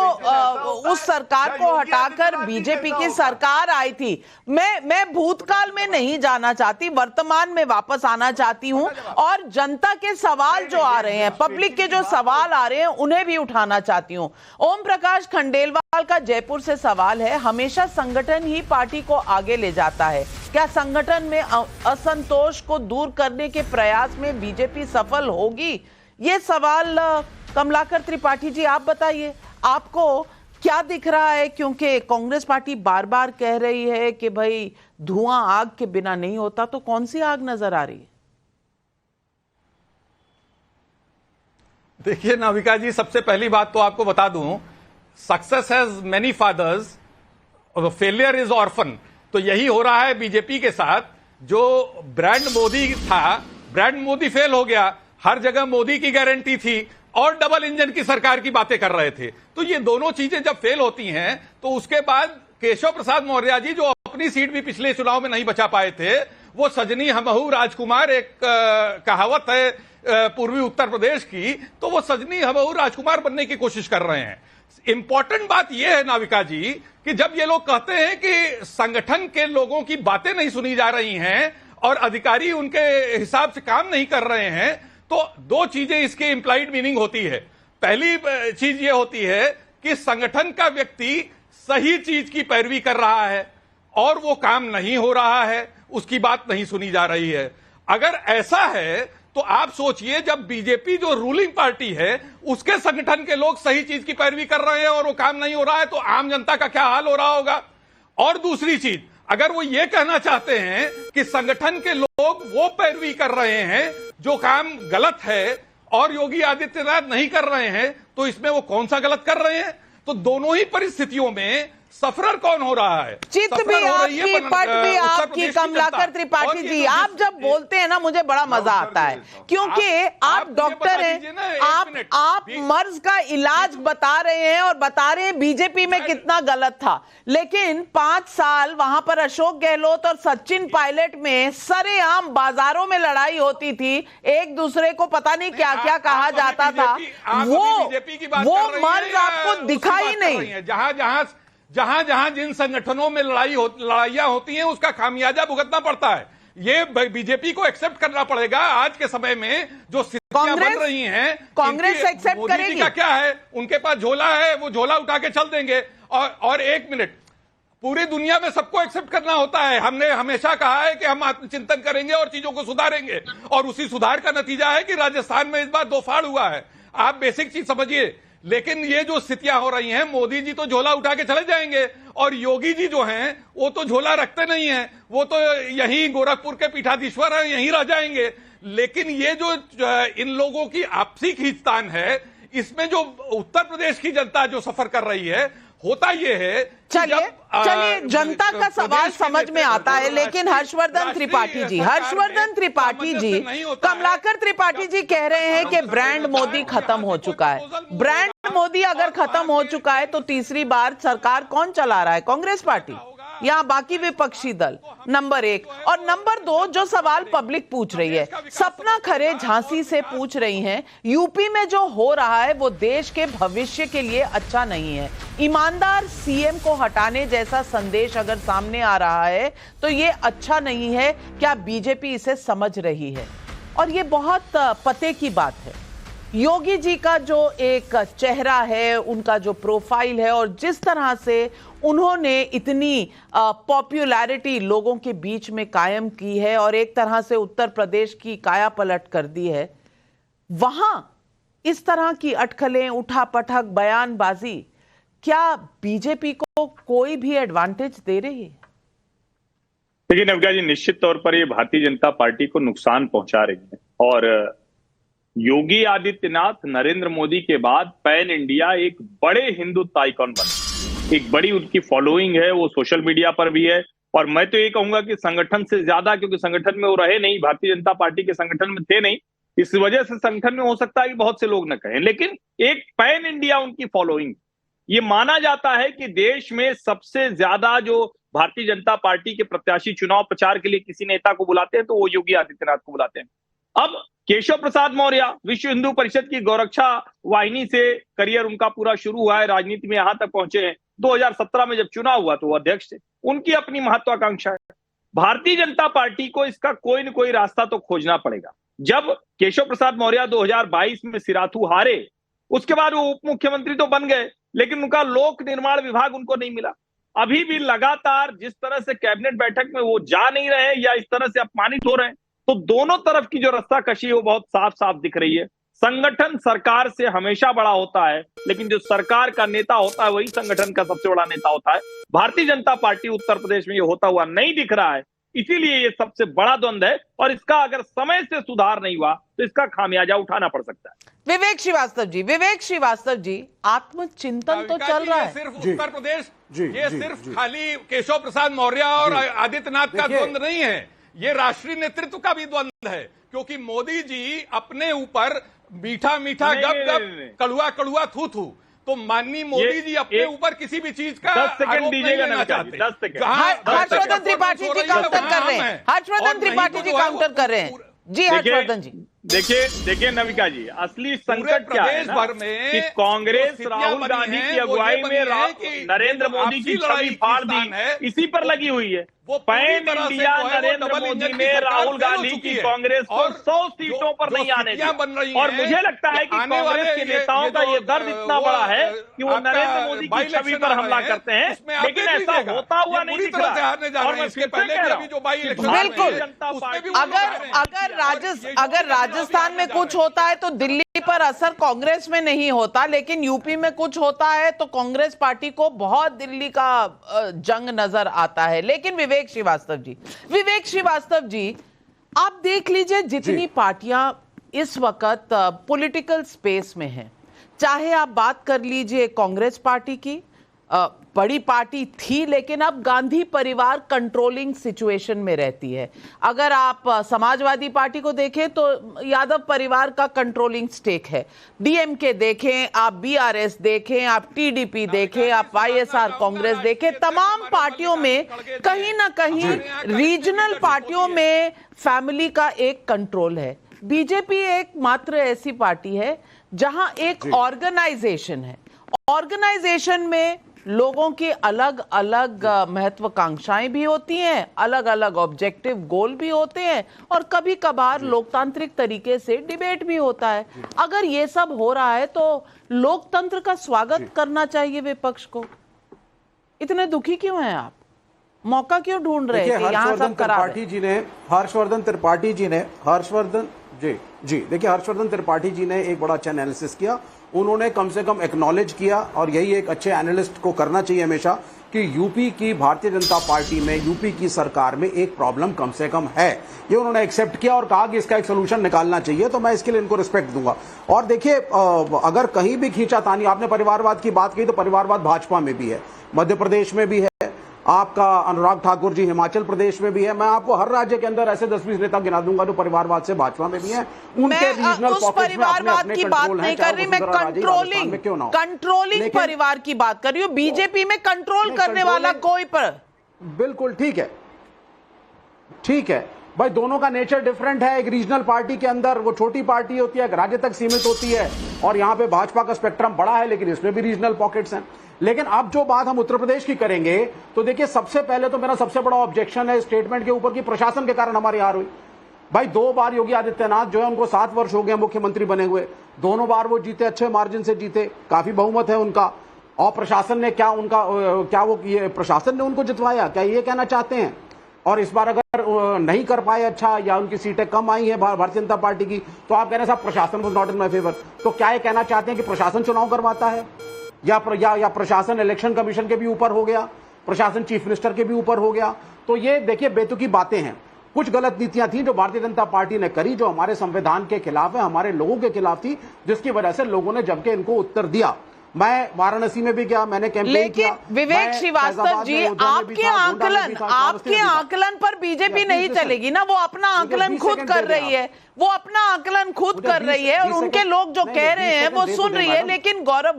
उस सरकार को हटाकर बीजेपी की सरकार आई थी। मैं भूतकाल में नहीं जाना चाहती, वर्तमान में वापस आना चाहती हूं। और जनता के सवाल जो आ रहे हैं, पब्लिक के जो सवाल आ रहे हैं, उन्हें भी उठाना चाहती हूं। ओम प्रकाश खंडेलवाल का जयपुर से सवाल है, हमेशा संगठन ही पार्टी को आगे ले जाता है, क्या संगठन में असंतोष को दूर करने के प्रयास में बीजेपी सफल होगी? ये सवाल कमलाकर त्रिपाठी जी आप बताइए, आपको क्या दिख रहा है? क्योंकि कांग्रेस पार्टी बार बार कह रही है कि भाई धुआं आग के बिना नहीं होता, तो कौन सी आग नजर आ रही है? देखिए नाविका जी, सबसे पहली बात तो आपको बता दूं, success has many fathers, failure is orphan. तो यही हो रहा है बीजेपी के साथ। जो ब्रांड मोदी था ब्रांड मोदी फेल हो गया, हर जगह मोदी की गारंटी थी और डबल इंजन की सरकार की बातें कर रहे थे। तो ये दोनों चीजें जब फेल होती हैं तो उसके बाद केशव प्रसाद मौर्य जी, जो अपनी सीट भी पिछले चुनाव में नहीं बचा पाए थे, वो सजनी हमहू राजकुमार, एक कहावत है पूर्वी उत्तर प्रदेश की, तो वो सजनी हमहू राजकुमार बनने की कोशिश कर रहे हैं। इंपॉर्टेंट बात यह है नाविका जी कि जब ये लोग कहते हैं कि संगठन के लोगों की बातें नहीं सुनी जा रही हैं और अधिकारी उनके हिसाब से काम नहीं कर रहे हैं, तो दो चीजें इसके इंप्लाइड मीनिंग होती है। पहली चीज ये होती है कि संगठन का व्यक्ति सही चीज की पैरवी कर रहा है और वो काम नहीं हो रहा है, उसकी बात नहीं सुनी जा रही है। अगर ऐसा है तो आप सोचिए, जब बीजेपी जो रूलिंग पार्टी है उसके संगठन के लोग सही चीज की पैरवी कर रहे हैं और वो काम नहीं हो रहा है, तो आम जनता का क्या हाल हो रहा होगा। और दूसरी चीज, अगर वो ये कहना चाहते हैं कि संगठन के लोग वो पैरवी कर रहे हैं जो काम गलत है और योगी आदित्यनाथ नहीं कर रहे हैं, तो इसमें वो कौन सा गलत कर रहे हैं। तो दोनों ही परिस्थितियों में सफरर कौन हो रहा है? चित भी आपकी, पट भी आपकी, कमलाकर त्रिपाठी जी, आप जब बोलते हैं ना मुझे बड़ा मजा आता है, क्योंकि आप डॉक्टर हैं, आप मर्ज का इलाज बता रहे हैं और बता रहे हैं बीजेपी में कितना गलत था। लेकिन 5 साल वहां पर अशोक गहलोत और सचिन पायलट में सरेआम बाजारों में लड़ाई होती थी, एक दूसरे को पता नहीं क्या क्या कहा जाता था, वो मर्ज आपको दिखाई नहीं। जहां जहां जिन संगठनों में लड़ाइयां होती हैं उसका खामियाजा भुगतना पड़ता है। ये बीजेपी को एक्सेप्ट करना पड़ेगा। आज के समय में जो स्थितियां बन रही हैं, कांग्रेस एक्सेप्ट करेगी? का क्या है, उनके पास झोला है, वो झोला उठा के चल देंगे। और एक मिनट, पूरी दुनिया में सबको एक्सेप्ट करना होता है। हमने हमेशा कहा है कि हम आत्मचिंतन करेंगे और चीजों को सुधारेंगे, और उसी सुधार का नतीजा है कि राजस्थान में इस बार 2 फाड़ हुआ है। आप बेसिक चीज समझिए। लेकिन ये जो स्थितियां हो रही हैं, मोदी जी तो झोला उठा के चले जाएंगे और योगी जी जो हैं वो तो झोला रखते नहीं हैं, वो तो यहीं गोरखपुर के पीठाधीश्वर हैं, यहीं रह जाएंगे। लेकिन ये जो इन लोगों की आपसी खींचतान है, इसमें जो उत्तर प्रदेश की जनता जो सफर कर रही है, होता ये है। चलिए जनता का सवाल समझ में आता है, लेकिन हर्षवर्धन त्रिपाठी जी, कमलाकर त्रिपाठी जी कह रहे हैं कि ब्रांड मोदी खत्म हो चुका है। ब्रांड मोदी अगर खत्म हो चुका है तो तीसरी बार सरकार कौन चला रहा है? कांग्रेस पार्टी या बाकी विपक्षी दल? नंबर 1। और नंबर 2, जो सवाल पब्लिक पूछ रही है, सपना खरे झांसी से पूछ रही हैं, यूपी में जो हो रहा है वो देश के भविष्य के लिए अच्छा नहीं है। ईमानदार सीएम को हटाने जैसा संदेश अगर सामने आ रहा है तो ये अच्छा नहीं है। क्या बीजेपी इसे समझ रही है? और ये बहुत पते की बात है। योगी जी का जो एक चेहरा है, उनका जो प्रोफाइल है, और जिस तरह से उन्होंने इतनी पॉपुलैरिटी लोगों के बीच में कायम की है और एक तरह से उत्तर प्रदेश की काया पलट कर दी है, वहां इस तरह की अटकलें, उठापटक, बयानबाजी, क्या बीजेपी को कोई भी एडवांटेज दे रही है? देखिए नवका जी, निश्चित तौर पर ये भारतीय जनता पार्टी को नुकसान पहुंचा रही है। और योगी आदित्यनाथ नरेंद्र मोदी के बाद पैन इंडिया एक बड़े हिंदुत्व आइकॉन बने, एक बड़ी उनकी फॉलोइंग है, वो सोशल मीडिया पर भी है। और मैं तो ये कहूंगा कि संगठन से ज्यादा, क्योंकि संगठन में वो रहे नहीं, भारतीय जनता पार्टी के संगठन में थे नहीं, इस वजह से संगठन में हो सकता है कि बहुत से लोग न कहें, लेकिन एक पैन इंडिया उनकी फॉलोइंग। ये माना जाता है कि देश में सबसे ज्यादा जो भारतीय जनता पार्टी के प्रत्याशी चुनाव प्रचार के लिए किसी नेता को बुलाते हैं तो वो योगी आदित्यनाथ को बुलाते हैं। अब केशव प्रसाद मौर्य विश्व हिंदू परिषद की गौरक्षा वाहिनी से करियर उनका पूरा शुरू हुआ है, राजनीति में यहां तक पहुंचे हैं। 2017 में जब चुनाव हुआ तो वो अध्यक्ष थे, उनकी अपनी महत्वाकांक्षा है। भारतीय जनता पार्टी को इसका कोई न कोई रास्ता तो खोजना पड़ेगा। जब केशव प्रसाद मौर्य 2022 में सिराथू हारे, उसके बाद वो उप मुख्यमंत्री तो बन गए, लेकिन उनका लोक निर्माण विभाग उनको नहीं मिला। अभी भी लगातार जिस तरह से कैबिनेट बैठक में वो जा नहीं रहे या इस तरह से अपमानित हो रहे हैं, तो दोनों तरफ की जो रास्ता कशी है वो बहुत साफ साफ दिख रही है। संगठन सरकार से हमेशा बड़ा होता है, लेकिन जो सरकार का नेता होता है वही संगठन का सबसे बड़ा नेता होता है। भारतीय जनता पार्टी उत्तर प्रदेश में ये होता हुआ नहीं दिख रहा है, इसीलिए ये सबसे बड़ा द्वंद्व है। और इसका अगर समय से सुधार नहीं हुआ तो इसका खामियाजा उठाना पड़ सकता है। विवेक श्रीवास्तव जी, आत्मचिंतन तो चल रहा है। सिर्फ उत्तर प्रदेश, ये सिर्फ खाली केशव प्रसाद मौर्य और आदित्यनाथ का द्वंद्व नहीं है, ये राष्ट्रीय नेतृत्व का भी द्वंद्व है। क्योंकि मोदी जी अपने ऊपर मीठा मीठा गप गप कड़ुआ कड़ुआ थू थू, तो माननीय मोदी जी अपने ऊपर किसी भी चीज का 10 सेकंड आरोप नहीं दीजिएगा लेना नमिता जी, चाहते। 10 सेकंड। हर्षवर्धन त्रिपाठी जी काउंटर कर रहे हैं, हर्षवर्धन त्रिपाठी जी काउंटर कर रहे हैं जी, हर्षवर्धन जी। देखिए नविका जी, असली संकट क्या है ना कि कांग्रेस राहुल गांधी की अगुवाई में नरेंद्र मोदी की छवि फाड़ दी, इसी पर लगी हुई है। पैन इंडिया नरेंद्र मोदी ने राहुल गांधी की कांग्रेस को 100 सीटों पर नहीं आने दिया। और मुझे लगता है कि कांग्रेस के नेताओं का ये दर्द इतना बड़ा है कि वो नरेंद्र मोदी की छवि पर हमला करते हैं, लेकिन ऐसा होता हुआ नहीं दिख रहा। और मैं फिर से कह रहा हूं, बिल्कुल, अगर राजस्थान में कुछ होता है तो दिल्ली पर असर कांग्रेस में नहीं होता, लेकिन यूपी में कुछ होता है तो कांग्रेस पार्टी को बहुत दिल्ली का जंग नजर आता है। लेकिन विवेक श्रीवास्तव जी, आप देख लीजिए जितनी पार्टियां इस वक्त पॉलिटिकल स्पेस में हैं, चाहे आप बात कर लीजिए कांग्रेस पार्टी की, बड़ी पार्टी थी लेकिन अब गांधी परिवार कंट्रोलिंग सिचुएशन में रहती है। अगर आप समाजवादी पार्टी को देखें तो यादव परिवार का कंट्रोलिंग स्टेक है। डीएमके देखें, आप बीआरएस देखें, आप टीडीपी देखें, आप वाईएसआर कांग्रेस देखें, तमाम पार्टियों में कहीं ना कहीं रीजनल पार्टियों में फैमिली का एक कंट्रोल है। बीजेपी एक मात्र ऐसी पार्टी है जहां एक ऑर्गेनाइजेशन है, ऑर्गेनाइजेशन में लोगों की अलग अलग महत्वाकांक्षाएं भी होती हैं, अलग अलग ऑब्जेक्टिव गोल भी होते हैं, और कभी कभार लोकतांत्रिक तरीके से डिबेट भी होता है। अगर ये सब हो रहा है तो लोकतंत्र का स्वागत करना चाहिए विपक्ष को। इतने दुखी क्यों हैं आप? मौका क्यों ढूंढ रहे हैं? हर्षवर्धन त्रिपाठी जी ने देखिए हर्षवर्धन त्रिपाठी जी ने एक बड़ा अच्छा एनालिसिस किया। उन्होंने कम से कम एक्नॉलेज किया, और यही एक अच्छे एनालिस्ट को करना चाहिए हमेशा, कि यूपी की भारतीय जनता पार्टी में, यूपी की सरकार में एक प्रॉब्लम कम से कम है। ये उन्होंने एक्सेप्ट किया और कहा कि इसका एक सोल्यूशन निकालना चाहिए, तो मैं इसके लिए इनको रिस्पेक्ट दूंगा। और देखिए, अगर कहीं भी खींचातानी, आपने परिवारवाद की बात की, तो परिवारवाद भाजपा में भी है, मध्य प्रदेश में भी है, आपका अनुराग ठाकुर जी हिमाचल प्रदेश में भी है। मैं आपको हर राज्य के अंदर ऐसे 10-20 नेता गिना दूंगा जो परिवारवाद से भाजपा में भी हैं। उनके रीजनल पॉकेट्स में अपने की बात नहीं कर रही, मैं कंट्रोलिंग परिवार की बात कर रही हूँ। बीजेपी में कंट्रोल करने वाला कोई पर बिल्कुल ठीक है भाई, दोनों का नेचर डिफरेंट है। एक रीजनल पार्टी के अंदर वो छोटी पार्टी होती है, एक राज्य तक सीमित होती है, और यहाँ पे भाजपा का स्पेक्ट्रम बड़ा है, लेकिन इसमें भी रीजनल पॉकेट्स हैं। लेकिन अब जो बात हम उत्तर प्रदेश की करेंगे, तो देखिए सबसे पहले तो मेरा सबसे बड़ा ऑब्जेक्शन है स्टेटमेंट के ऊपर कि प्रशासन के कारण हमारी हार हुई। भाई 2 बार योगी आदित्यनाथ जो है, उनको 7 वर्ष हो गए मुख्यमंत्री बने हुए, दोनों बार वो जीते, अच्छे मार्जिन से जीते, काफी बहुमत है उनका, और प्रशासन ने प्रशासन ने उनको जितवाया, क्या ये कहना चाहते हैं? और इस बार अगर नहीं कर पाए अच्छा, या उनकी सीटें कम आई हैं भारतीय जनता पार्टी की, तो आप कह रहे हैं साहब प्रशासन was not in my favour. तो क्या ये कहना चाहते हैं कि प्रशासन चुनाव करवाता है, या प्रशासन इलेक्शन कमीशन के भी ऊपर हो गया, प्रशासन चीफ मिनिस्टर के भी ऊपर हो गया? तो ये देखिए बेतुकी बातें हैं। कुछ गलत नीतियां थी जो भारतीय जनता पार्टी ने करी, जो हमारे संविधान के खिलाफ है, हमारे लोगों के खिलाफ थी, जिसकी वजह से लोगों ने जम के इनको उत्तर दिया। मैं वाराणसी में भी गया, मैंने कैंपेन किया। विवेक श्रीवास्तव जी, आपके आकलन पर बीजेपी नहीं चलेगी ना, वो अपना आकलन खुद कर रही है, और उनके लोग जो कह रहे हैं वो सुन रही है। लेकिन गौरव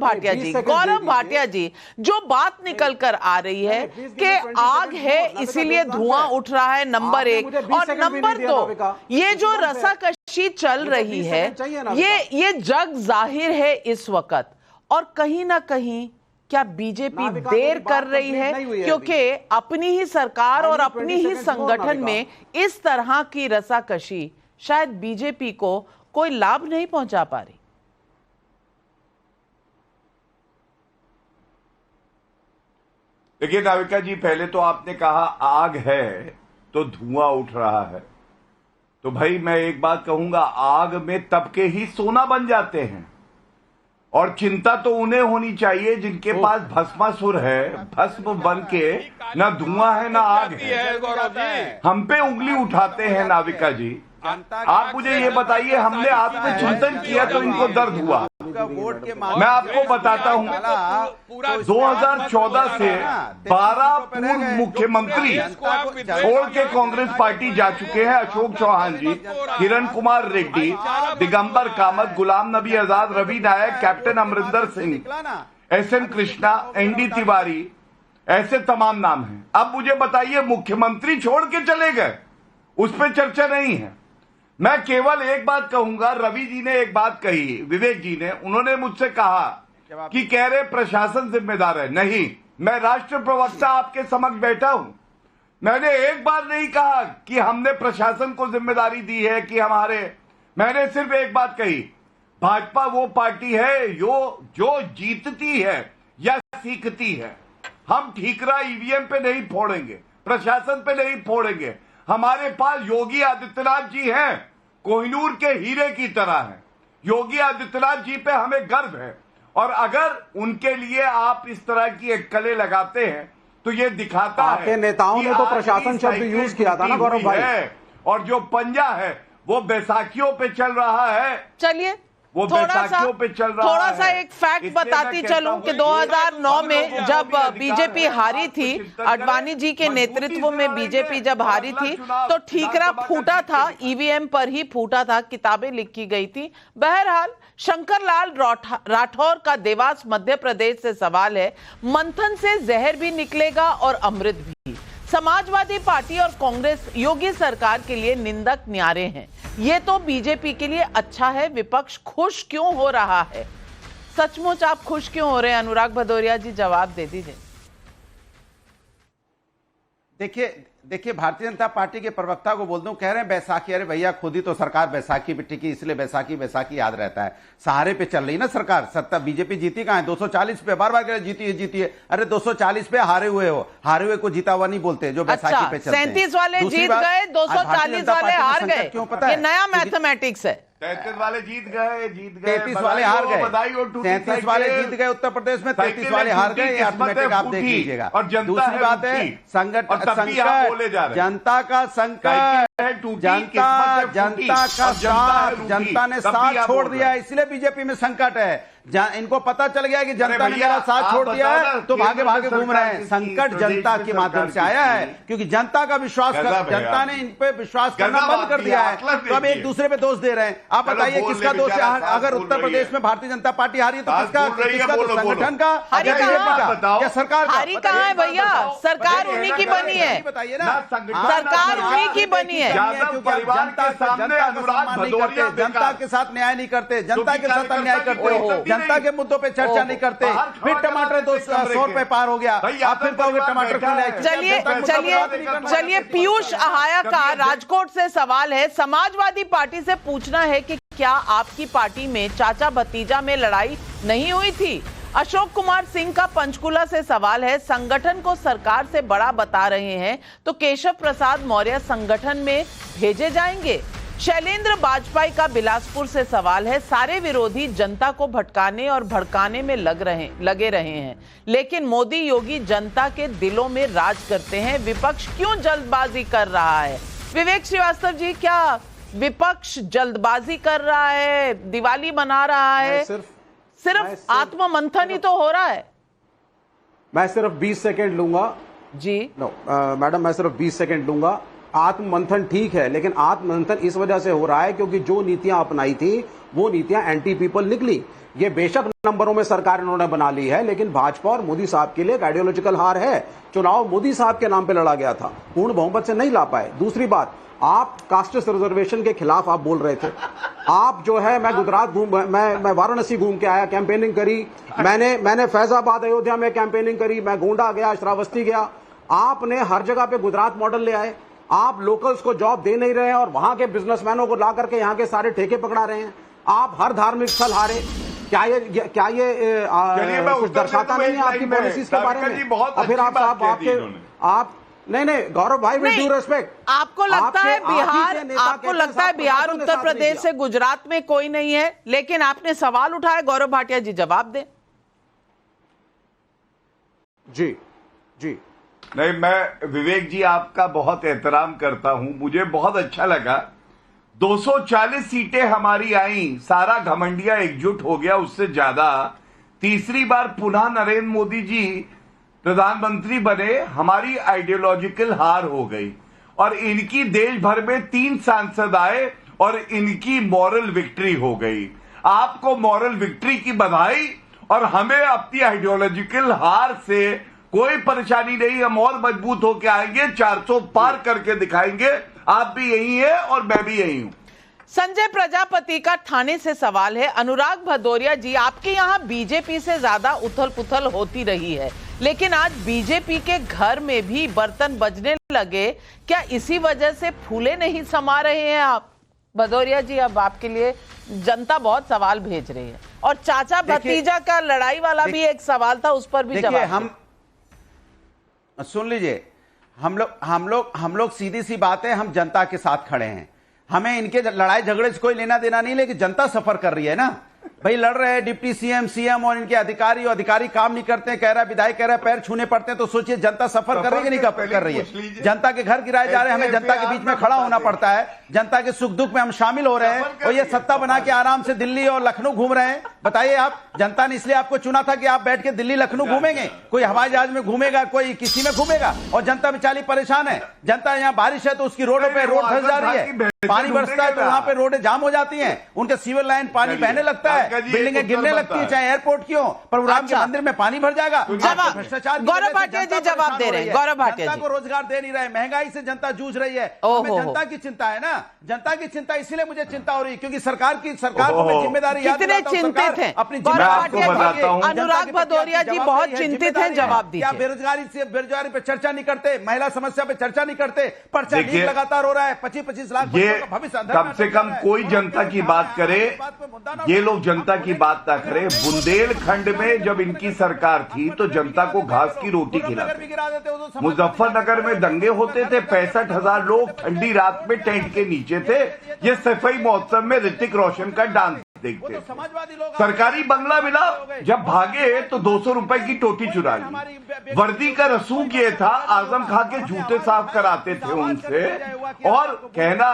भाटिया जी, जो बात निकल कर आ रही है कि आग है इसीलिए धुआं उठ रहा है, नंबर 1, और नंबर 2, ये जो रसाकशी चल रही है, ये जग जाहिर है इस वक्त। और कहीं ना कहीं क्या बीजेपी देर कर रही है, क्योंकि अपनी ही सरकार और अपनी ही संगठन में इस तरह की रसाकशी शायद बीजेपी को कोई लाभ नहीं पहुंचा पा रही। देखिए नाविका जी, पहले तो आपने कहा आग है तो धुआं उठ रहा है, तो भाई मैं एक बात कहूंगा, आग में तबके ही सोना बन जाते हैं, और चिंता तो उन्हें होनी चाहिए जिनके पास भस्मासुर है, भस्म बन के न धुआं है न आग है। हम पे उंगली उठाते हैं नाविका जी, आप मुझे ये बताइए, हमने आत्मचिंतन किया तो इनको दर्द हुआ। मैं आपको बताता हूं, 2014 से 12 पूर्व मुख्यमंत्री छोड़ के कांग्रेस पार्टी जा चुके हैं। अशोक चौहान जी, Kiran Kumar Reddy, Digambar Kamat, Ghulam Nabi Azad, Ravi Naik, captain Amarinder Singh, SN Krishna, ND Tiwari, ऐसे तमाम नाम हैं। अब मुझे बताइए, मुख्यमंत्री छोड़ के चले गए, उस पर चर्चा नहीं है। मैं केवल एक बात कहूंगा, रवि जी ने एक बात कही, विवेक जी ने, उन्होंने मुझसे कहा कि कह रहे प्रशासन जिम्मेदार है। नहीं, मैं राष्ट्र प्रवक्ता आपके समक्ष बैठा हूं। मैंने एक बार नहीं कहा कि हमने प्रशासन को जिम्मेदारी दी है कि मैंने सिर्फ एक बात कही, भाजपा वो पार्टी है जो जीतती है या सीखती है। हम ठीकरा ईवीएम पे नहीं फोड़ेंगे, प्रशासन पे नहीं फोड़ेंगे। हमारे पास योगी आदित्यनाथ जी हैं, कोहिनूर के हीरे की तरह हैं। योगी आदित्यनाथ जी पे हमें गर्व है, और अगर उनके लिए आप इस तरह की एक कले लगाते हैं तो ये दिखाता है आपके नेताओं ने तो प्रशासन शब्द यूज किया था ना गौरव भाई, और जो पंजा है वो बैसाखियों पे चल रहा है। चलिए वो बैसाखियों पे चल रहा है। थोड़ा सा एक फैक्ट बताती चलूं कि 2009 में जब बीजेपी हारी थी, अडवाणी जी के नेतृत्व में बीजेपी जब हारी थी, तो ठीकरा फूटा था, ईवीएम पर ही फूटा था, किताबें लिखी गई थी। बहरहाल शंकरलाल राठौर का देवास मध्य प्रदेश से सवाल है, मंथन से जहर भी निकलेगा और अमृत भी। समाजवादी पार्टी और कांग्रेस योगी सरकार के लिए निंदक न्यारे हैं। ये तो बीजेपी के लिए अच्छा है, विपक्ष खुश क्यों हो रहा है? सचमुच आप खुश क्यों हो रहे हैं? अनुराग भदौरिया जी जवाब दे दीजिए। देखिए भारतीय जनता पार्टी के प्रवक्ता को बोल दूं, कह रहे हैं बैसाखी। अरे भैया, खुद ही तो सरकार बैसाखी पे टिकी, इसलिए बैसाखी याद रहता है। सहारे पे चल रही ना सरकार, सत्ता बीजेपी जीती कहां है? 240 पे बार बार कह रहे जीती है। अरे 240 पे हारे हुए को जीता हुआ नहीं बोलते, जो बैसाखी पे चलते हैं। 37 वाले जीत गए, 240 वाले हार गए, क्यों पता है? ये नया मैथमेटिक्स है। 33 वाले जीत गए, 33 वाले हार गए, 33 वाले जीत गए उत्तर प्रदेश में, 33 वाले हार गए। ये अर्थमेटिक आप देख लीजिएगा। और दूसरी बात है संकट, जनता का संकट, जनता का साथ, जनता ने साथ छोड़ दिया, इसलिए बीजेपी में संकट है। इनको पता चल गया कि जनता ने मेरा साथ छोड़ दिया है, तो भागे घूम रहे हैं। संकट जनता के माध्यम से आया है, क्योंकि जनता का विश्वास, जनता ने इन पे विश्वास करना बंद कर दिया है, तो अब एक दूसरे पे दोष दे रहे हैं। आप बताइए किसका दोष है? अगर उत्तर प्रदेश में भारतीय जनता पार्टी हारी है तो किसका दोष? संगठन का या बीजेपी का या सरकार का? हारी कहां है भैया? सरकार उन्हीं की बनी है, बताइए ना, सरकार उन्हीं की बनी है। जनता के साथ न्याय नहीं करते, जनता के साथ अन्याय करते, जनता के मुद्दों पे चर्चा नहीं करते। फिर टमाटर 100 रुपए पार हो गया, आप फिर कहोगे टमाटर क्यों? चलिए पीयूष आहाया का राजकोट से सवाल है, समाजवादी पार्टी से पूछना है कि क्या आपकी पार्टी में चाचा भतीजा में लड़ाई नहीं हुई थी? अशोक कुमार सिंह का पंचकुला से सवाल है, संगठन को सरकार से बड़ा बता रहे हैं तो केशव प्रसाद मौर्य संगठन में भेजे जाएंगे? शैलेंद्र बाजपेयी का बिलासपुर से सवाल है, सारे विरोधी जनता को भटकाने और भड़काने में लगे रहे हैं, लेकिन मोदी योगी जनता के दिलों में राज करते हैं, विपक्ष क्यों जल्दबाजी कर रहा है? विवेक श्रीवास्तव जी, क्या विपक्ष जल्दबाजी कर रहा है, दिवाली मना रहा है? सिर्फ आत्ममंथन ही तो हो रहा है। मैं सिर्फ 20 सेकेंड लूंगा जी। मैडम, मैं सिर्फ 20 सेकेंड लूंगा। आत्ममंथन ठीक है, लेकिन आत्ममंथन इस वजह से हो रहा है क्योंकि जो नीतियां अपनाई थी वो नीतियां एंटी पीपल निकली। ये बेशक नंबरों में सरकार इन्होंने बना ली है, लेकिन भाजपा और मोदी साहब के लिए एक आइडियोलॉजिकल हार है। चुनाव मोदी साहब के नाम पे लड़ा गया था, पूर्ण बहुमत से नहीं ला पाए। दूसरी बात, आप कास्टेस रिजर्वेशन के खिलाफ आप बोल रहे थे। आप जो है, मैं गुजरात मैं वाराणसी घूम के आया, कैंपेनिंग करी, मैंने फैजाबाद अयोध्या में कैंपेनिंग करी, मैं गोंडा गया, श्रावस्ती गया। आपने हर जगह पे गुजरात मॉडल ले आए। आप लोकल्स को जॉब दे नहीं रहे हैं और वहां के बिजनेसमैनों को ला करके यहाँ के सारे ठेके पकड़ा रहे हैं। आप हर धार्मिक स्थल हारे। क्या ये कुछ दर्शाता नहीं है आपकी पॉलिसीज के बारे में? और फिर आप नहीं गौरव भाई, विद ड्यू रिस्पेक्ट, आपको लगता है बिहार उत्तर प्रदेश से गुजरात में कोई नहीं है, लेकिन आपने सवाल उठाया। गौरव भाटिया जी जवाब दें। जी नहीं, मैं विवेक जी आपका बहुत एहतराम करता हूं, मुझे बहुत अच्छा लगा। 240 सीटें हमारी आई, सारा घमंडिया एकजुट हो गया, उससे ज्यादा। तीसरी बार पुनः नरेंद्र मोदी जी प्रधानमंत्री बने, हमारी आइडियोलॉजिकल हार हो गई और इनकी देश भर में 3 सांसद आए और इनकी मॉरल विक्ट्री हो गई। आपको मॉरल विक्ट्री की बधाई, और हमें अपनी आइडियोलॉजिकल हार से कोई परेशानी नहीं। हम और मजबूत होकर आएंगे, 400 पार करके दिखाएंगे। आप भी यही है और मैं भी यही हूं। संजय प्रजापति का ठाणे से सवाल है। अनुराग भदौरिया जी, आपके यहाँ बीजेपी से ज्यादा उथल पुथल होती रही है, लेकिन आज बीजेपी के घर में भी बर्तन बजने लगे, क्या इसी वजह से फूले नहीं समा रहे हैं आप? भदौरिया जी, अब आपके लिए जनता बहुत सवाल भेज रही है, और चाचा भतीजा का लड़ाई वाला भी एक सवाल था, उस पर भी जवाब। हम सुन लीजिए, हम लोग सीधी सी बात है, हम जनता के साथ खड़े हैं। हमें इनके लड़ाई झगड़े से कोई लेना देना नहीं, लेकिन जनता सफर कर रही है ना भाई। लड़ रहे हैं डिप्टी सीएम और इनके अधिकारी, और अधिकारी काम नहीं करते हैं, कह रहा है विधायक कह रहा है पैर छूने पड़ते हैं, तो सोचिए जनता सफर कर रही है कि नहीं कर रही है? जनता के घर गिराए जा रहे हैं, हमें जनता के बीच में खड़ा होना पड़ता है, जनता के सुख दुख में हम शामिल हो रहे हैं, और ये सत्ता बना के आराम से दिल्ली और लखनऊ घूम रहे हैं। बताइए आप, जनता ने इसलिए आपको चुना था कि आप बैठ के दिल्ली लखनऊ घूमेंगे, कोई हवाई जहाज में घूमेगा, कोई किसी में घूमेगा, और जनता बेचारी परेशान है। जनता यहाँ बारिश है तो उसकी रोडों पे रोड फंस जा रही है, पानी बरसता है तो वहां पे रोडें जाम हो जाती हैं, उनके सीवर लाइन पानी बहने लगता है, बिल्डिंगें गिरने लगती है, चाहे एयरपोर्ट की हो, पर राम के मंदिर में पानी भर जाएगा। भ्रष्टाचार, गौरव भाटिया जी जवाब दे रहे हैं। गौरव भाटिया जी, को रोजगार दे नहीं रहे, महंगाई से जनता जूझ रही है, हमें जनता की चिंता है ना, जनता की चिंता, इसीलिए मुझे चिंता हो रही है, क्योंकि सरकार को मैं जिम्मेदारी याद कितने चिंतित हैं अपनी अनुराग भदौरिया जी, बहुत चिंतित हैं, जवाब दीजिए। बेरोजगारी पे चर्चा नहीं करते, महिला समस्या पे चर्चा नहीं करते, पर्चा लीक लगातार हो रहा है, 25-25 लाख भविष्य। कम से कम कोई जनता की बात करे, ये लोग जनता की बात ना करें। बुंदेलखंड में जब इनकी सरकार थी तो जनता को घास की रोटी खिलाते। मुजफ्फरनगर में दंगे होते थे, 65,000 लोग ठंडी रात में टेंट के नीचे थे, ये सफाई महोत्सव में ऋतिक रोशन का डांस देखते। सरकारी बंगला मिला, जब भागे तो 200 रुपए की टोटी चुरा ली। वर्दी का रसूख ये था, आजम खां के जूते साफ कराते थे उनसे, और कहना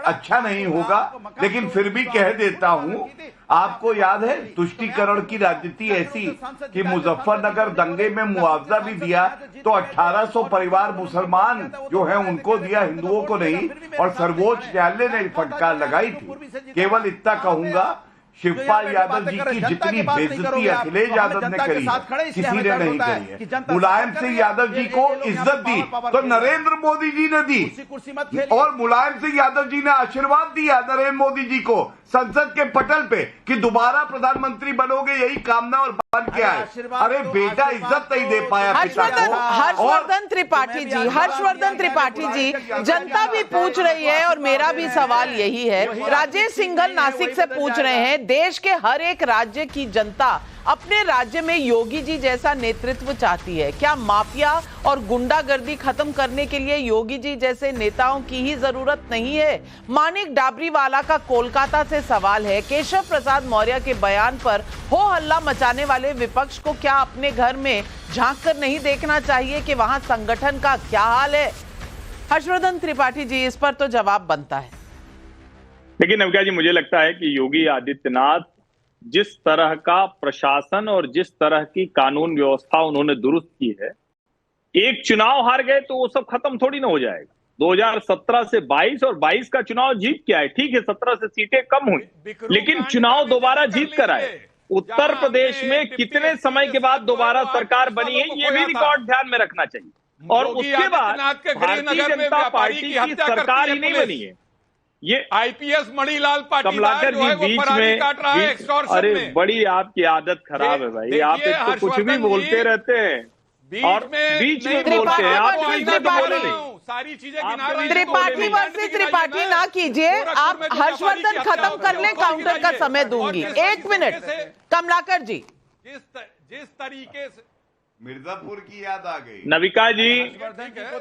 अच्छा नहीं होगा लेकिन फिर भी कह देता हूं। आपको याद है तुष्टीकरण की राजनीति ऐसी कि मुजफ्फरनगर दंगे में मुआवजा भी दिया तो 1800 परिवार मुसलमान जो है उनको दिया, हिंदुओं को नहीं, और सर्वोच्च न्यायालय ने फटकार लगाई थी। केवल इतना कहूंगा, शिवपाल यादव जी की जितनी बेइज्जती अखिलेश यादव ने करी किसी ने नहीं करी है। मुलायम सिंह यादव जी को इज्जत दी तो नरेंद्र मोदी जी ने दी, और मुलायम सिंह यादव जी ने आशीर्वाद दिया नरेंद्र मोदी जी को संसद के पटल पे कि दोबारा प्रधानमंत्री बनोगे, यही कामना और बन के आए। अरे बेटा इज्जत नहीं दे पाया पिता को। हर्षवर्धन त्रिपाठी जी, हर्षवर्धन त्रिपाठी जी, जनता भी पूछ रही है और मेरा भी सवाल यही है। राजेश सिंघल नासिक से पूछ रहे हैं, देश के हर एक राज्य की जनता अपने राज्य में योगी जी जैसा नेतृत्व चाहती है, क्या माफिया और गुंडागर्दी खत्म करने के लिए योगी जी जैसे नेताओं की ही जरूरत नहीं है? मानिक डाबरीवाला का कोलकाता से सवाल है, केशव प्रसाद मौर्य के बयान पर हो हल्ला मचाने वाले विपक्ष को क्या अपने घर में झांक कर नहीं देखना चाहिए कि वहां संगठन का क्या हाल है? हर्षवर्धन त्रिपाठी जी, इस पर तो जवाब बनता है। लेकिन नविका जी, मुझे लगता है कि योगी आदित्यनाथ जिस तरह का प्रशासन और जिस तरह की कानून व्यवस्था उन्होंने दुरुस्त की है, एक चुनाव हार गए तो वो सब खत्म थोड़ी ना हो जाएगा। 2017 से 22 और 22 का चुनाव जीत के आए, ठीक है 17 से सीटें कम हुई, लेकिन चुनाव दोबारा जीत कर आए। उत्तर प्रदेश में कितने समय के बाद दोबारा सरकार बनी है, ये भी रिकॉर्ड ध्यान में रखना चाहिए। और उसके बाद भारतीय जनता पार्टी की सरकार ही नहीं बनी है, ये आईपीएस मणिलाल पाटीदार कमलाकर जी बीच में, अरे बड़ी आपकी आदत खराब है भाई, आप तो कुछ भी बोलते रहते हैं और बीच में बोलते हैं। आप सारी चीजें गिना रहे हैं। त्रिपाठी वर्सेस त्रिपाठी ना कीजिए, आप हर्षवर्धन खत्म कर ले, काउंटर का समय दूंगी। 1 मिनट कमलाकर जी। जिस तरीके से मिर्जापुर की याद आ गई नविका जी,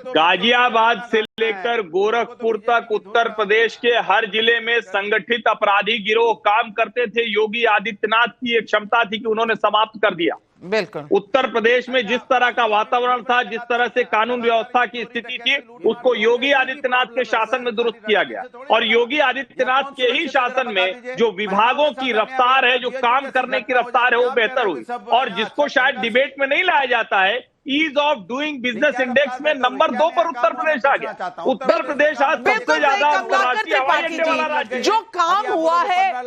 गाजियाबाद से लेकर गोरखपुर तक उत्तर प्रदेश के हर जिले में संगठित अपराधी गिरोह काम करते थे। योगी आदित्यनाथ की एक क्षमता थी कि उन्होंने समाप्त कर दिया। बिल्कुल। उत्तर प्रदेश में जिस तरह का वातावरण था, जिस तरह से कानून व्यवस्था की स्थिति थी, उसको योगी आदित्यनाथ के शासन में दुरुस्त किया गया। और योगी आदित्यनाथ के ही शासन में जो विभागों की रफ्तार है, जो काम करने की रफ्तार है, वो बेहतर हुई। और जिसको शायद डिबेट में नहीं लाया जाता है, ease of doing business index में नंबर 2 पर उत्तर प्रदेश आ गया। उत्तर प्रदेश आज सबसे ज्यादा अंतर्राष्ट्रीय हवाई अड्डे वाला राज्य है। जो काम हुआ है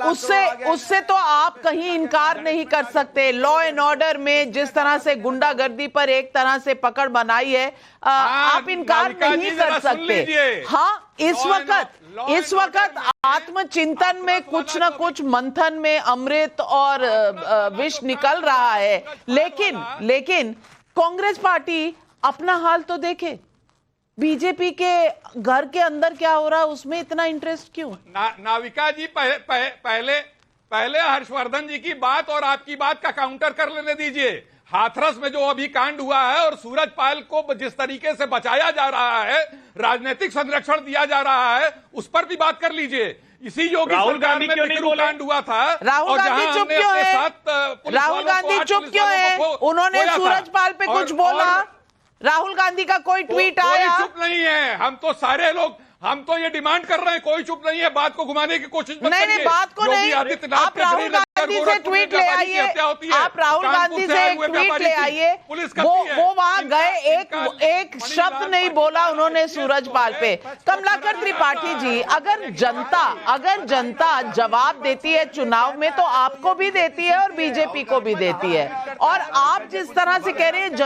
उससे तो आप कहीं इनकार नहीं कर सकते। लॉ एंड ऑर्डर में जिस तरह से गुंडागर्दी पर एक तरह से पकड़ बनाई है, आप इनकार नहीं कर सकते। हाँ, इस वक्त आत्मचिंतन में कुछ न कुछ मंथन में अमृत और विष निकल रहा है, लेकिन कांग्रेस पार्टी अपना हाल तो देखे। बीजेपी के घर के अंदर क्या हो रहा है उसमें इतना इंटरेस्ट क्यों? नाविका जी, पहले हर्षवर्धन जी की बात और आपकी बात का काउंटर कर लेने दीजिए। हाथरस में जो अभी कांड हुआ है और सूरजपाल को जिस तरीके से बचाया जा रहा है, राजनीतिक संरक्षण दिया जा रहा है, उस पर भी बात कर लीजिए। इसी योगी सरकार में कांड हुआ था। राहुल गांधी चुप क्यों है? राहुल गांधी चुप क्यों है? उन्होंने सूरजपाल पे कुछ बोला? राहुल गांधी का कोई ट्वीट आया? चुप नहीं है। हम तो ये डिमांड कर रहे हैं, कोई चुप नहीं है। बात को घुमाने की कोशिश मत करिए। नहीं, बात को नहीं। आप राहुल गांधी से ट्वीट ले आइए। आप राहुल गांधी से एक ट्वीट ले आइए। वो वहां गए, एक शब्द नहीं बोला उन्होंने सूरजपाल पे। कमलाकर त्रिपाठी जी, अगर जनता जवाब देती है चुनाव में, तो आपको भी देती है और बीजेपी को भी देती है। और आप जिस तरह से कह रहे हैं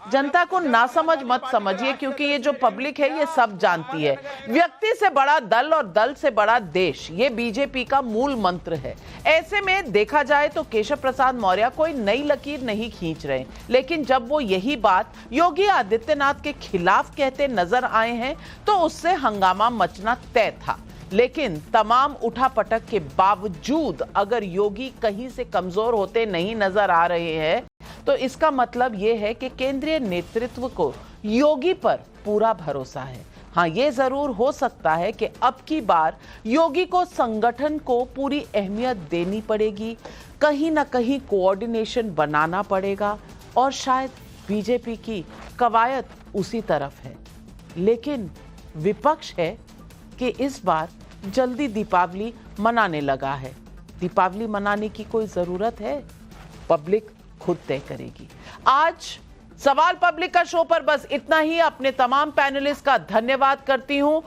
जनता को नासमझ मत समझिए, क्योंकि ये जो पब्लिक है ये सब जानती है। व्यक्ति से बड़ा दल और दल से बड़ा देश, ये बीजेपी का मूल मंत्र है। ऐसे में देखा जाए तो केशव प्रसाद मौर्य कोई नई लकीर नहीं खींच रहे, लेकिन जब वो यही बात योगी आदित्यनाथ के खिलाफ कहते नजर आए हैं तो उससे हंगामा मचना तय था। लेकिन तमाम उठापटक के बावजूद अगर योगी कहीं से कमजोर होते नहीं नजर आ रहे हैं, तो इसका मतलब यह है कि केंद्रीय नेतृत्व को योगी पर पूरा भरोसा है। हाँ, ये जरूर हो सकता है कि अब की बार योगी को संगठन को पूरी अहमियत देनी पड़ेगी, कहीं ना कहीं कोऑर्डिनेशन बनाना पड़ेगा, और शायद बीजेपी की कवायद उसी तरफ है। लेकिन विपक्ष है कि इस बार जल्दी दीपावली मनाने लगा है। दीपावली मनाने की कोई जरूरत है? पब्लिक खुद तय करेगी। आज सवाल पब्लिक का शो पर बस इतना ही। अपने तमाम पैनलिस्ट का धन्यवाद करती हूं।